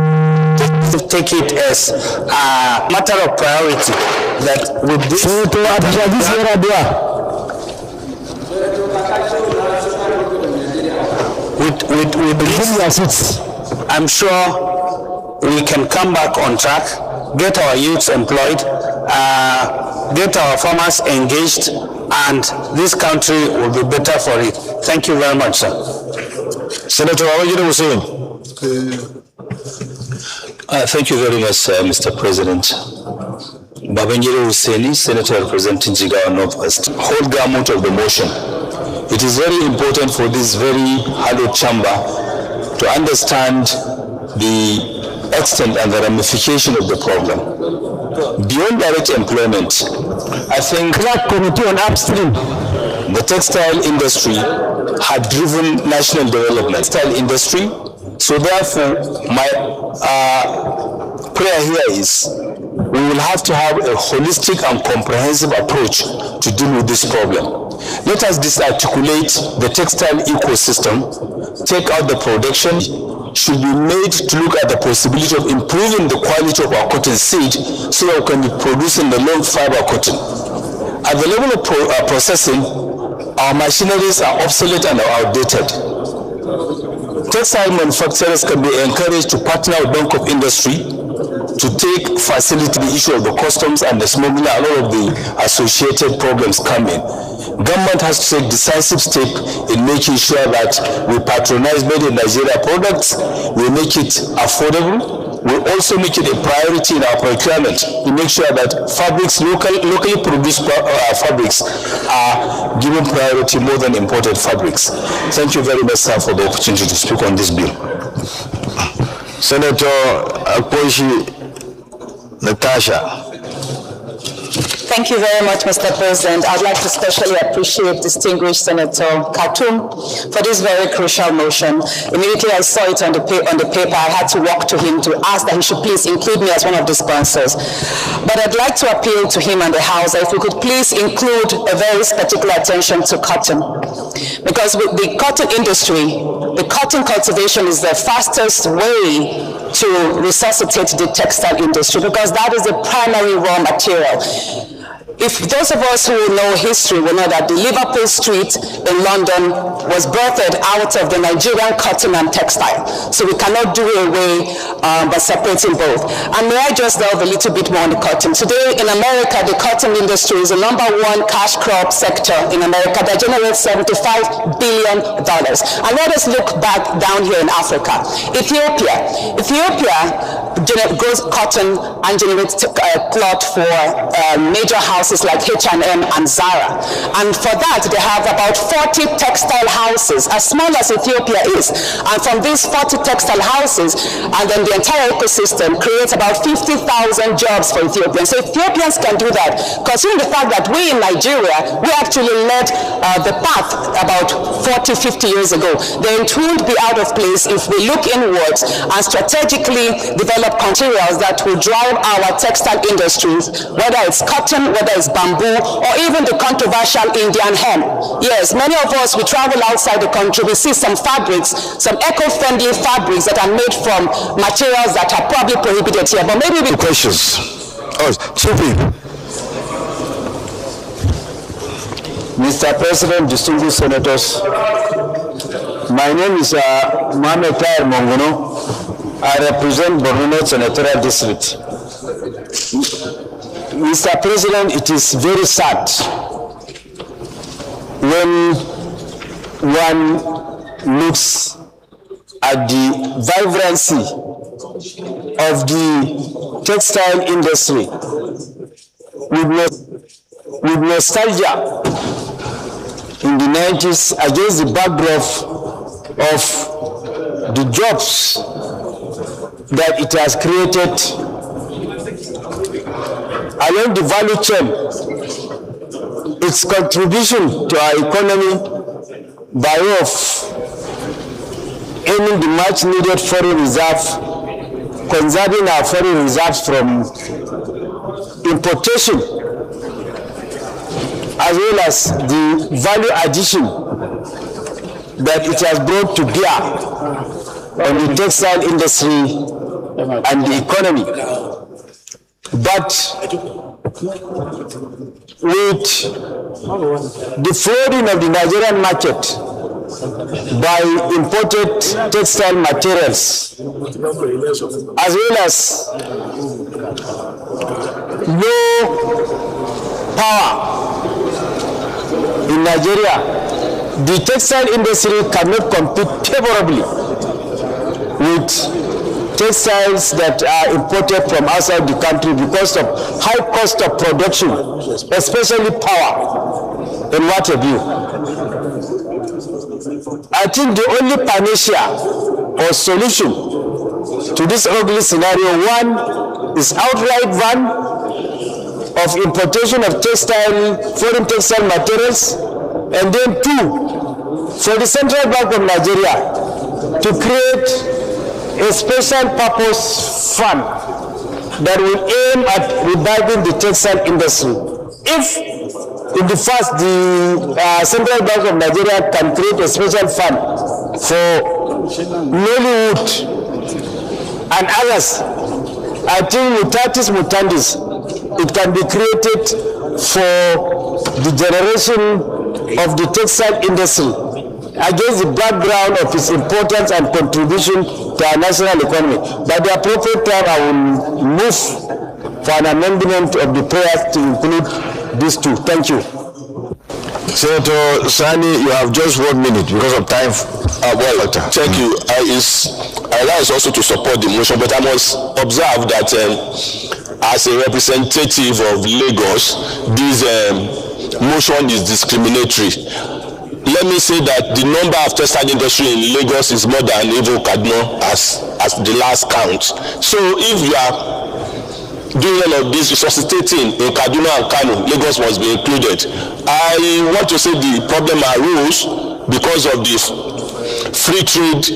take it as a matter of priority that with this I'm sure we can come back on track, get our youths employed, get our farmers engaged, and this country will be better for it. Thank you very much, sir. Senator Babangida Hussein. Thank you very much, Mr. President. Babangida Hussein, Senator representing Jigawa Northwest. Whole gamut of the motion. It is very important for this very hallowed chamber to understand the extent and the ramification of the problem. Beyond direct employment, I think Committee on Upstream, the textile industry had driven national development. Textile industry. So therefore, my prayer here is we will have to have a holistic and comprehensive approach to deal with this problem. Let us disarticulate the textile ecosystem, take out the production, should be made to look at the possibility of improving the quality of our cotton seed so that we can be producing the long fiber cotton. At the level of processing, our machineries are obsolete and are outdated. Textile manufacturers can be encouraged to partner with Bank of Industry to facilitate the issue of the customs and the smuggling and all of the associated problems coming. Government has to take decisive step in making sure that we patronize made in Nigeria products, we make it affordable, we also make it a priority in our procurement to make sure that fabrics, locally produced fabrics are given priority more than imported fabrics. Thank you very much, sir, for the opportunity to speak on this bill. Senator Akposhi Natasha. Thank you very much, Mr. President. I'd like to especially appreciate distinguished Senator Khartoum for this very crucial motion. Immediately I saw it on the paper, I had to walk to him to ask that he should please include me as one of the sponsors. But I'd like to appeal to him and the House that if we could please include a very particular attention to cotton. Because with the cotton industry, the cotton cultivation is the fastest way to resuscitate the textile industry because that is the primary raw material. If those of us who know history will know that the Liverpool Street in London was birthed out of the Nigerian cotton and textile. So we cannot do away by separating both. And may I just delve a little bit more on the cotton. Today in America, the cotton industry is the #1 cash crop sector in America that generates $75 billion. And let us look back down here in Africa. Ethiopia grows cotton and generates cloth for major houses like H&M and Zara. And for that, they have about 40 textile houses, as small as Ethiopia is. And from these 40 textile houses, and then the entire ecosystem creates about 50,000 jobs for Ethiopians. So Ethiopians can do that. Considering the fact that we in Nigeria, we actually led the path about 40, 50 years ago. Then it won't be out of place if we look inwards and strategically develop materials that will drive our textile industries, whether it's cotton, whether it's bamboo, or even the controversial Indian hemp. Yes, many of us, we travel outside the country, we see some fabrics, some eco-friendly fabrics that are made from materials that are probably prohibited here, but maybe we... Questions? Oh, two people. Mr. President, distinguished senators, my name is Mohamed Tahir Mongono. I represent Borno Senatorial District. Mr. President, it is very sad when one looks at the vibrancy of the textile industry with nostalgia in the 90s against the backdrop of the jobs that it has created along the value chain, its contribution to our economy by way of earning the much needed foreign reserve, conserving our foreign reserves from importation, as well as the value addition that it has brought to bear on the textile industry and the economy. But with the flooding of the Nigerian market by imported textile materials, as well as low power in Nigeria, the textile industry cannot compete favorably with textiles that are imported from outside the country because of high cost of production, especially power and what have you. I think the only panacea or solution to this ugly scenario. One is outright ban of importation of foreign textile materials, and then two, for the Central Bank of Nigeria to create a special purpose fund that will aim at reviving the textile industry. If in the first, the Central Bank of Nigeria can create a special fund for Nollywood and others, I think mutatis mutandis, it can be created for the generation of the textile industry against the background of its importance and contribution to our national economy. By the appropriate time, I will move for an amendment of the prayers to include these two. Thank you. Senator Sani, you have just 1 minute because of time. Thank you. I rise also to support the motion, but I must observe that as a representative of Lagos, this motion is discriminatory. Let me say that the number of textile industry in Lagos is more than even Kaduna as the last count. So if you are doing all of this resuscitating in Kaduna and Kano, Lagos must be included. I want to say the problem arose because of this free trade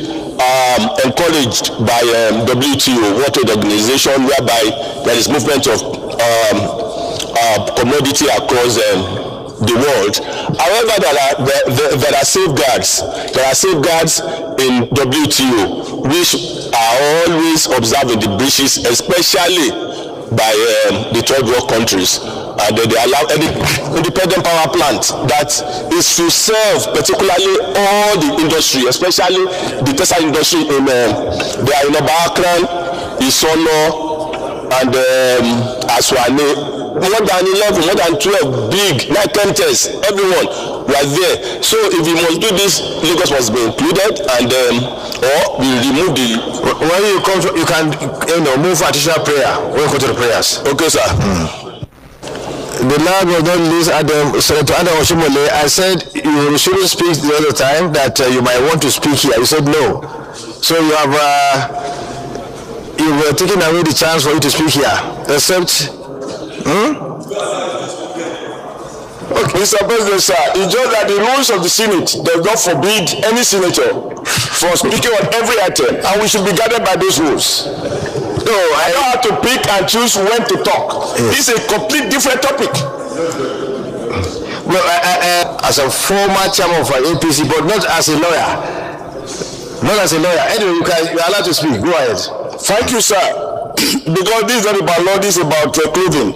encouraged by WTO, World Trade Organization, whereby there is movement of commodity across the world. However, there are safeguards. There are safeguards in WTO which are always observed in the breaches, especially by the third world countries, and they allow any independent power plant that is to serve particularly all the industry, especially the textile industry in they are in Obakran, Isono, and Aswane. More than 11, more than 12 big, like Kentes, everyone were there. So if we must do this, Lagos must be included, and or we remove the. When you come, you can move for additional prayer. We'll go to the prayers. Okay, sir. The Lord was not least Senator Adam Oshimole. I said you shouldn't speak the other time, that you might want to speak here. You said no. So you have you've taken away the chance for you to speak here. Except. Okay, Mr. President, sir, it's just that the rules of the Senate does not forbid any senator from speaking on every item, and we should be guided by those rules. No, I don't have to pick and choose when to talk. Yes. This is a complete different topic. Well, as a former chairman of APC, but not as a lawyer. Not as a lawyer. Anyway, you are allowed to speak. Go ahead. Thank you, sir. Because this is not about law, this is about clothing.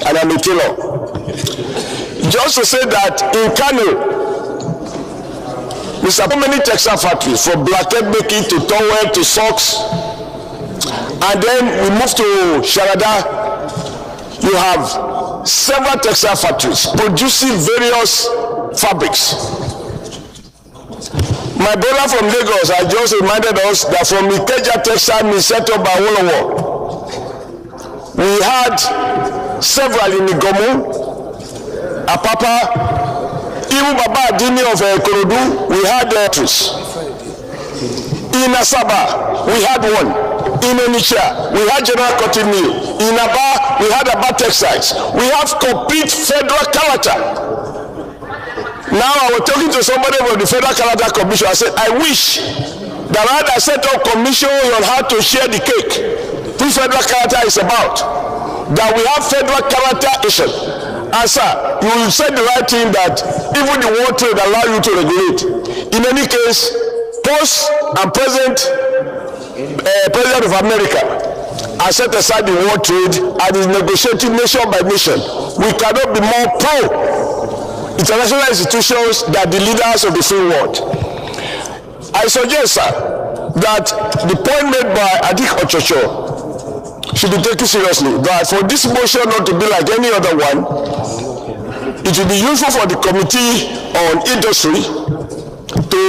And I'm a tailor. Just to say that in Kano, we have so many textile factories, from blanket making to towel to socks. And then we move to Sharada. You have several textile factories producing various fabrics. My brother from Lagos has just reminded us that from Ikeja Textile Mill set up by Wolowo, we had several in Igomu, Apapa, even Baba Adini of Korodu, we had factories. In Asaba, we had one. In Onitsha, we had General Cotton Mill. In Aba, we had Aba Textiles. We have complete federal character. Now I was talking to somebody from the Federal Character Commission. I said, I wish that I had set up commission on how to share the cake. This federal character is about. That we have federal character issue. And sir, you will say the right thing that even the world trade allow you to regulate. In any case, post and present President of America has set aside the world trade and is negotiating nation by nation. We cannot be more pro international institutions than the leaders of the free world. I suggest, sir, that the point made by Adik Ochocho should be taken seriously. That for this motion not to be like any other one, it will be useful for the Committee on Industry to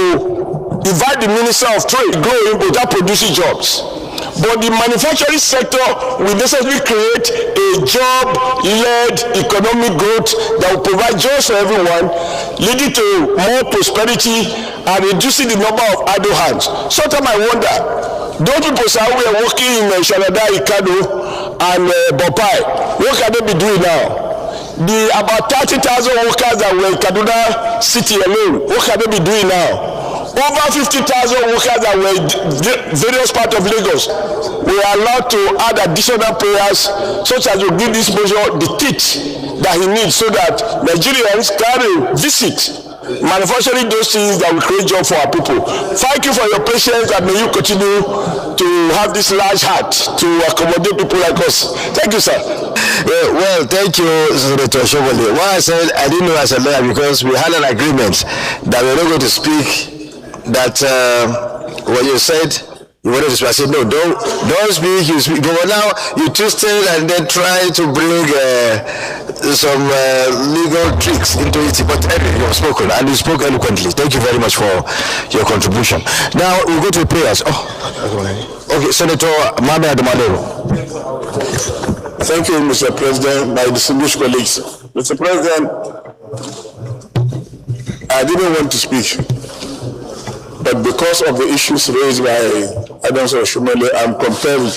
invite the Minister of Trade growing without producing jobs. But the manufacturing sector will necessarily create a job-led economic growth that will provide jobs for everyone, leading to more prosperity and reducing the number of idle hands. Sometimes I wonder, Those people who are working in Shanada, Ikado, and Bopai, what can they be doing now? The about 30,000 workers that were in Kaduna City alone, what can they be doing now? Over 50,000 workers that were in various parts of Lagos, we are allowed to add additional prayers such as to give this measure the teeth that he needs so that Nigerians can visit manufacturing those things that will create jobs for our people. Thank you for your patience, and may you continue to have this large heart to accommodate people like us. Thank you, sir. Well, thank you, Senator Shomole. Why I said I didn't know as a lawyer because we had an agreement that we were not going to speak. That what you said, you wanted to speak. I said no, don't speak. You speak. But now you twisted and then try to bring some legal tricks into it. But anyway, you have spoken and you spoke eloquently. Thank you very much for your contribution. Now we go to the prayers. Okay, Senator Mame Ademadero. Thank you, Mr. President, my distinguished colleagues. Mr. President, I didn't want to speak, but because of the issues raised by Adams Oshomole, I'm compelled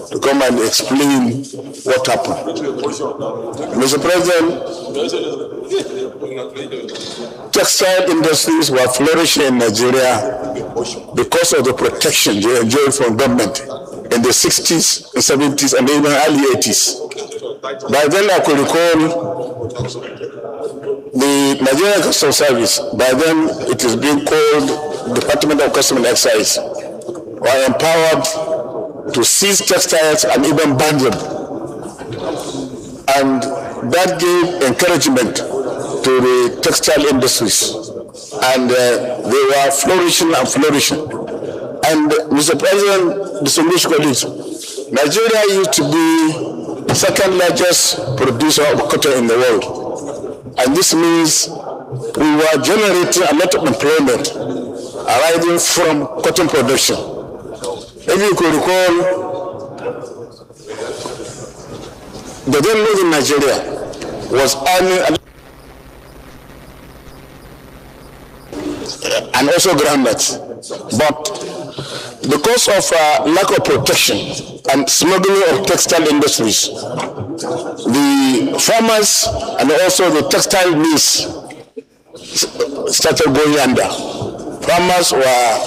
to come and explain what happened. Mr. President, textile industries were flourishing in Nigeria because of the protection they enjoyed from government in the 60s, 70s, and even early 80s. By then, I could recall the Nigerian Customs Service, by then it is being called Department of Customs and Excise, were empowered to seize textiles and even ban them. And that gave encouragement to the textile industries. And they were flourishing and flourishing. And Mr. President, distinguished colleagues, Nigeria used to be the second largest producer of cotton in the world. And this means we were generating a lot of employment arising from cotton production. If you could recall, the then northern Nigeria was earning and also groundnuts. But because of lack of protection and smuggling of textile industries, the farmers and also the textile mills started going under. Farmers were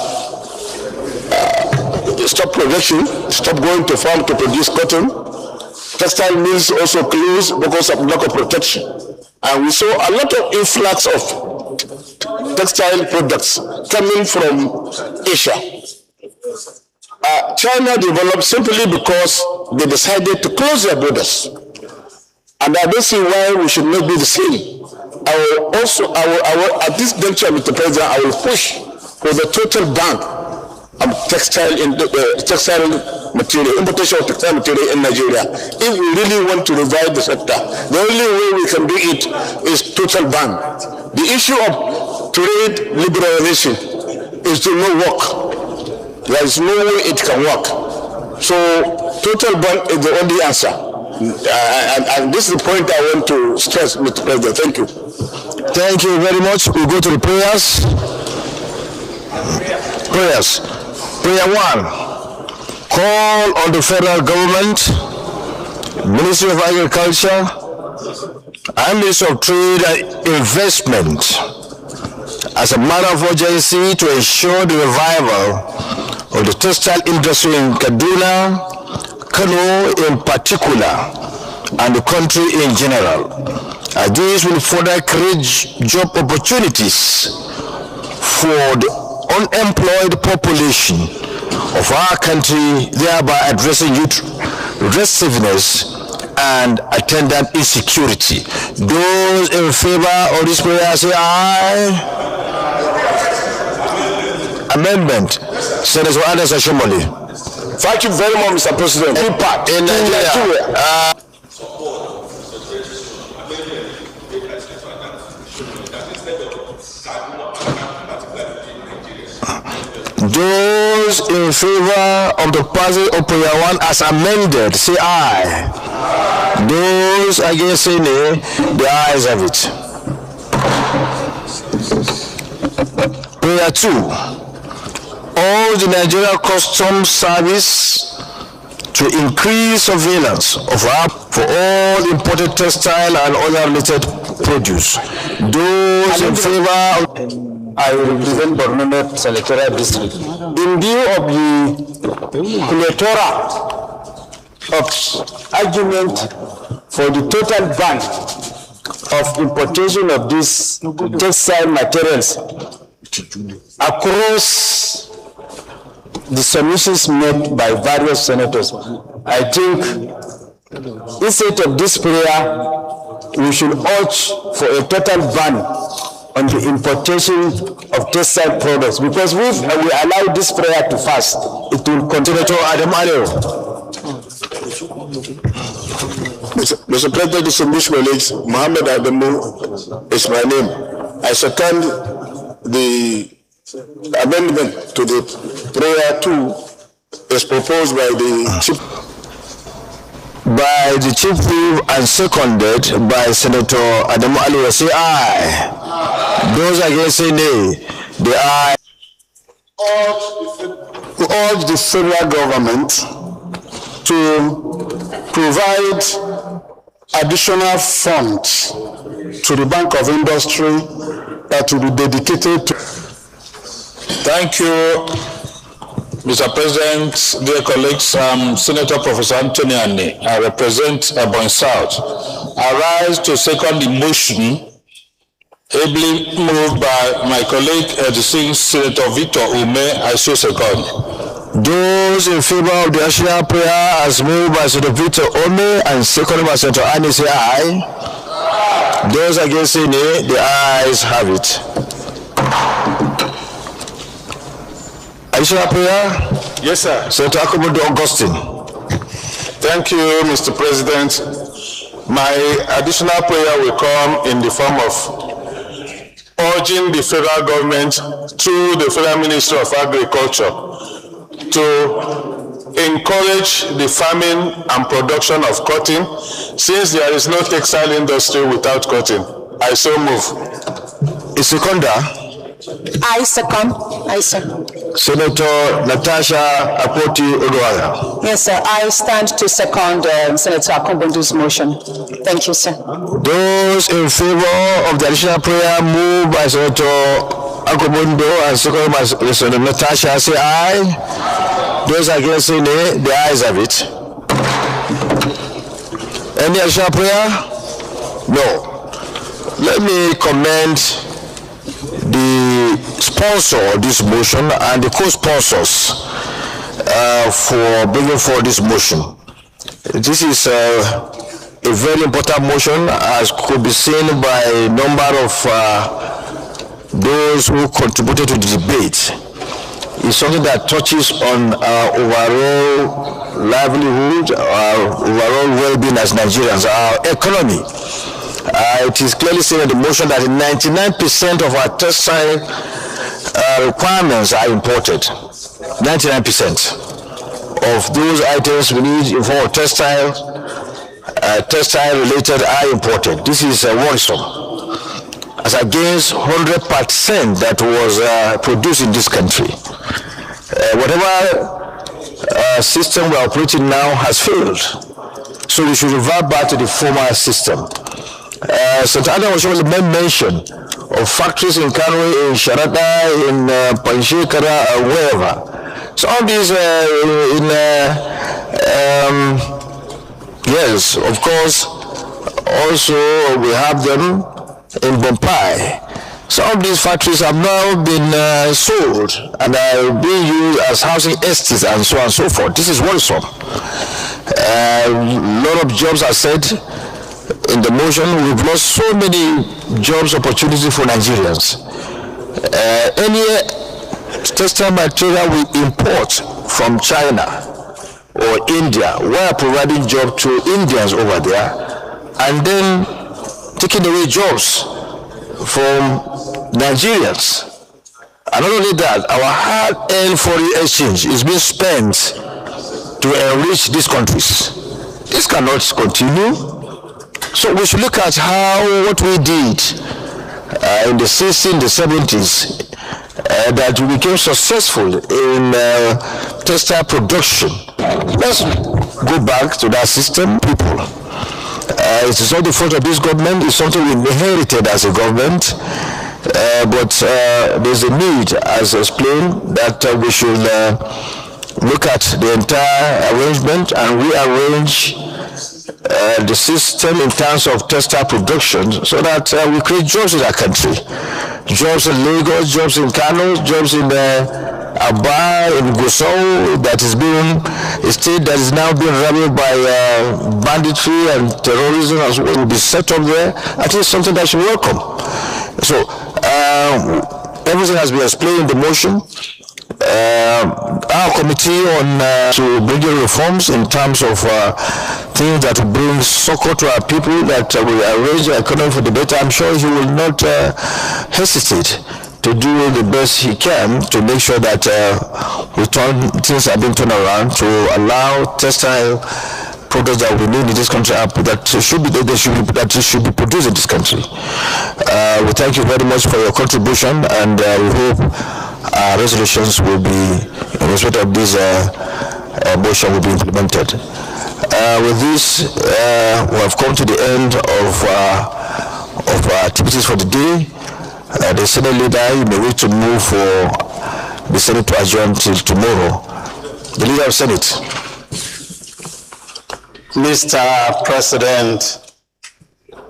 stopped production, stopped going to farm to produce cotton. Textile mills also closed because of lack of protection. And we saw a lot of influx of textile products coming from Asia. China developed simply because they decided to close their borders. And I don't see why we should not do the same. I will at this juncture, Mr. President, I will push for the total ban of textile material, importation of textile material in Nigeria. If we really want to revive the sector, the only way we can do it is total ban. The issue of trade liberalization is to no work. There is no way it can work. So total ban is the only answer. And this is the point I want to stress, Mr. President. Thank you. Thank you very much. We'll go to the prayers. Prayers. Prayer 1. Call on the federal government, Ministry of Agriculture, and Ministry of Trade and Investment as a matter of urgency to ensure the revival of the textile industry in Kaduna, Kano in particular, and the country in general. This will further create job opportunities for the unemployed population of our country, thereby addressing youth restiveness and attendant insecurity. Those in favor of this prayer say aye. Amendment. Senator Adams Oshomole. Thank you very much, Mr. President. Impact in Nigeria. Those in favor of the passage of prayer 1 as amended, say aye. Those against say nay. The ayes have it. Prayer 2. urge the Nigeria Customs Service to increase surveillance of for all imported textile and other related produce. Those in favor of I represent Borno Selectoral District. In view of the plethora of argument for the total ban of importation of these textile materials across the submissions made by various senators, I think instead of this prayer, we should urge for a total ban on the importation of textile products, because if we allow this prayer to fast, it will continue to Adam Aleo. Mr. President, distinguished colleagues, Mohammed Adamu is my name. I second the amendment to the prayer 2 as proposed by the Chief Whip and seconded by Senator Adamu Aleo. Say aye. Those against say nay. The aye. We urge the federal government to provide additional funds to the Bank of Industry that will be dedicated to. Thank you, Mr. President, dear colleagues. Senator Professor Anthony Ani, I represent Ebonyi South. I rise to second the motion ably moved by my colleague, distinguished Senator Victor Ume. I so second. Those in favor of the national prayer as moved by Senator Victor Ume and seconded by Senator Ani say aye. Those against say nay. The ayes have it. Additional prayer? Yes, sir. Senator Akobodo Augustine. Thank you, Mr. President. My additional prayer will come in the form of urging the federal government through the Federal Ministry of Agriculture to encourage the farming and production of cotton, since there is no textile industry without cotton. I so move. Isekunda. I second. Senator Natasha Akpoti Oduwala. Yes, sir. I stand to second Senator Akobodo's motion. Thank you, sir. Those in favor of the additional prayer moved by Senator Akobodo and seconded by Senator Natasha say aye. Those against say nay. The ayes have it. Any additional prayer? No. Let me commend the sponsor of this motion and the co-sponsors for bringing forward this motion. This is a very important motion, as could be seen by a number of those who contributed to the debate. It's something that touches on our overall livelihood, our overall well-being as Nigerians, our economy. It is clearly seen in the motion that 99% of our textile requirements are imported. 99% of those items we need in form of textile related are imported. This is worrisome, as against 100% that was produced in this country. Whatever system we are operating now has failed, so we should revert back to the former system. Senator Adam was showing the main mention of factories in Kano, in Sharada, in Panshekara, wherever. So all these yes, of course, also we have them in Bompai. Some of these factories have now been sold and are being used as housing estates and so on and so forth. This is worrisome. A lot of jobs are said in the motion. We've lost so many jobs opportunities for Nigerians. Any textile material we import from China or India, we are providing jobs to Indians over there and then taking away jobs from Nigerians. And not only that, our hard-earned foreign exchange is being spent to enrich these countries. This cannot continue. So we should look at what we did in the 60s, the 70s, that we became successful in textile production. Let's go back to that system, people. It is not the fault of this government, it's something we inherited as a government, but there's a need, as explained, that we should look at the entire arrangement and rearrange the system in terms of textile production so that we create jobs in our country. Jobs in Lagos, jobs in Kano, jobs in Aba, in Gusau, that is being a state that is now being ravaged by banditry and terrorism as well, will be set up there. I think it's something that should welcome. So everything has been explained in the motion. Our committee on to bring in reforms in terms of things that will bring succor to our people, that will arrange the economy for the better. I'm sure he will not hesitate to do the best he can to make sure that things are being turned around to allow textile products that we need in this country that should be produced in this country. We thank you very much for your contribution, and we hope resolutions will be, in respect of this motion, will be implemented. With this, we have come to the end of our activities for the day. The Senate leader, you may wish to move for the Senate to adjourn till tomorrow. The leader of Senate. Mr. President,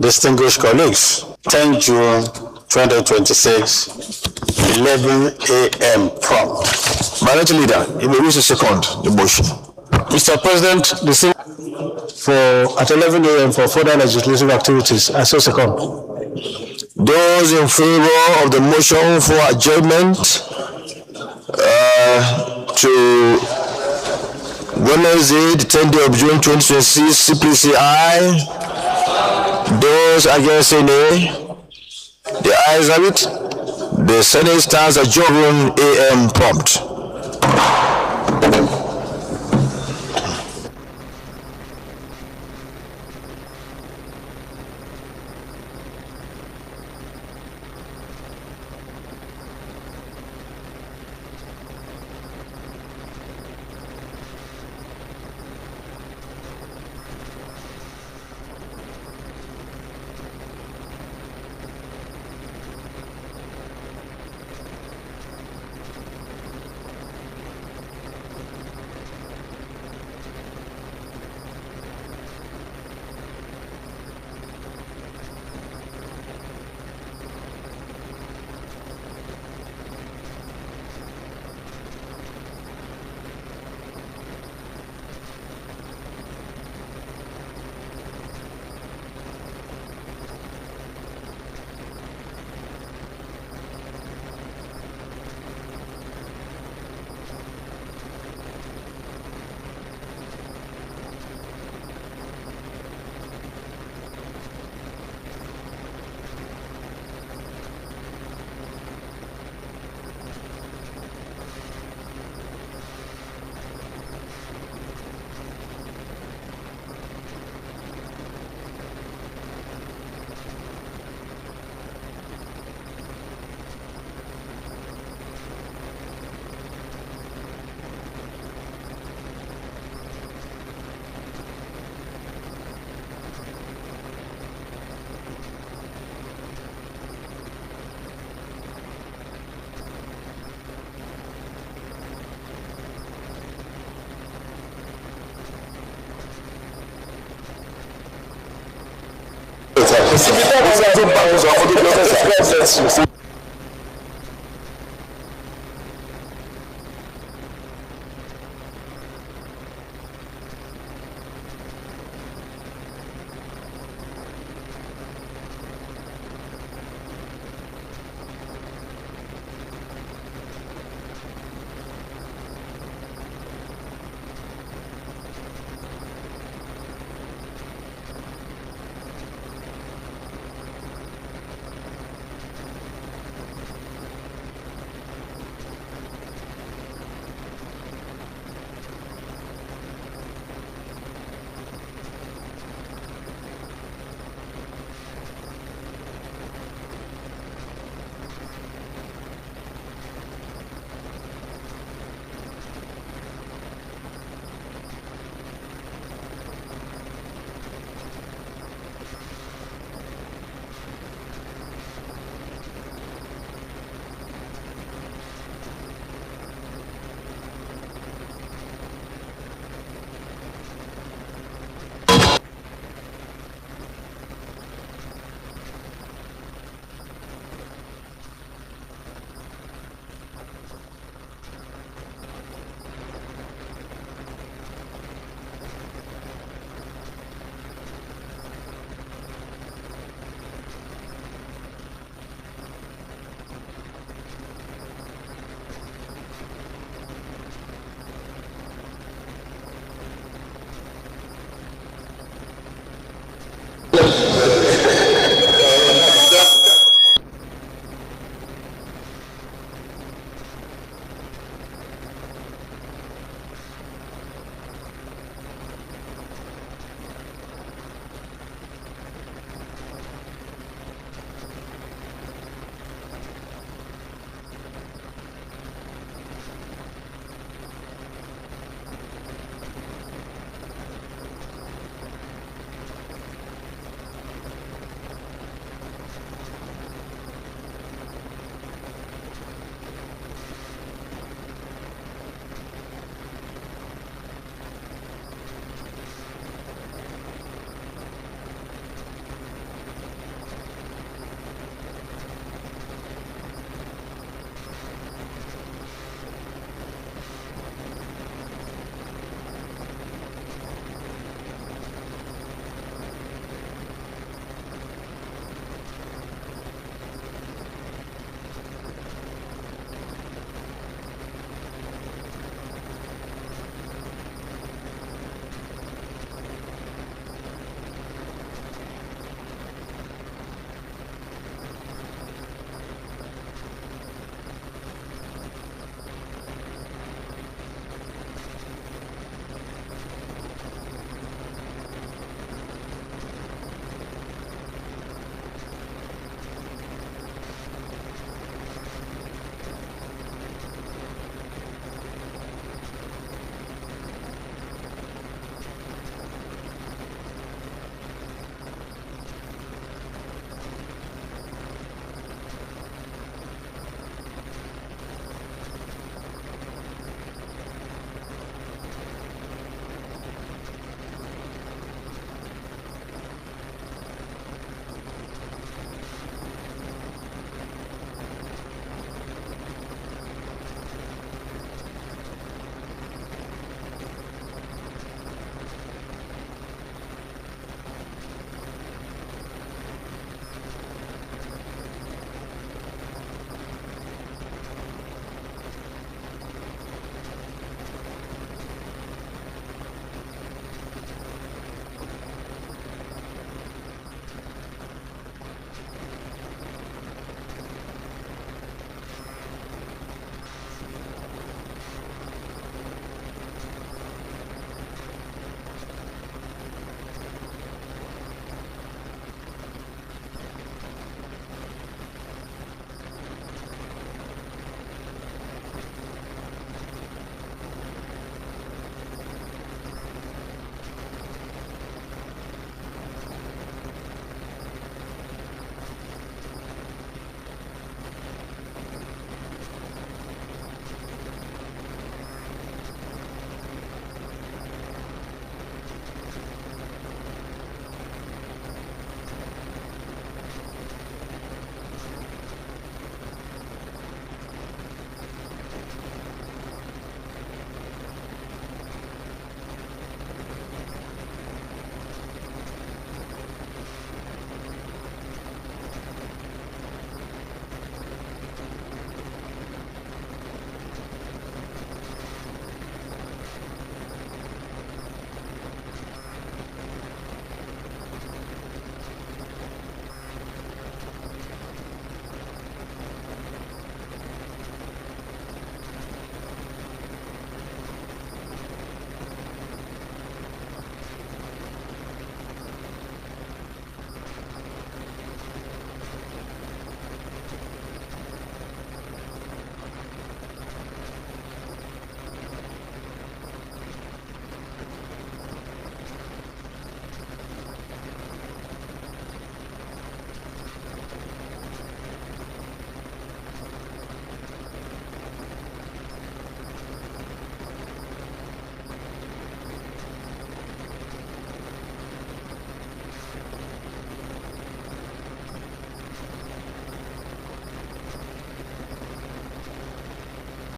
distinguished colleagues, 10 June 2026, 11 a.m. prompt. Minority leader, you may wish to second the motion. Mr. President, at 11 a.m. for further legislative activities, I so second. Those in favor of the motion for adjournment to Wednesday, the 10th day of June 2026, simply say aye. Those against say nay. The ayes have it. The Senate stands adjourned a.m. prompt. It's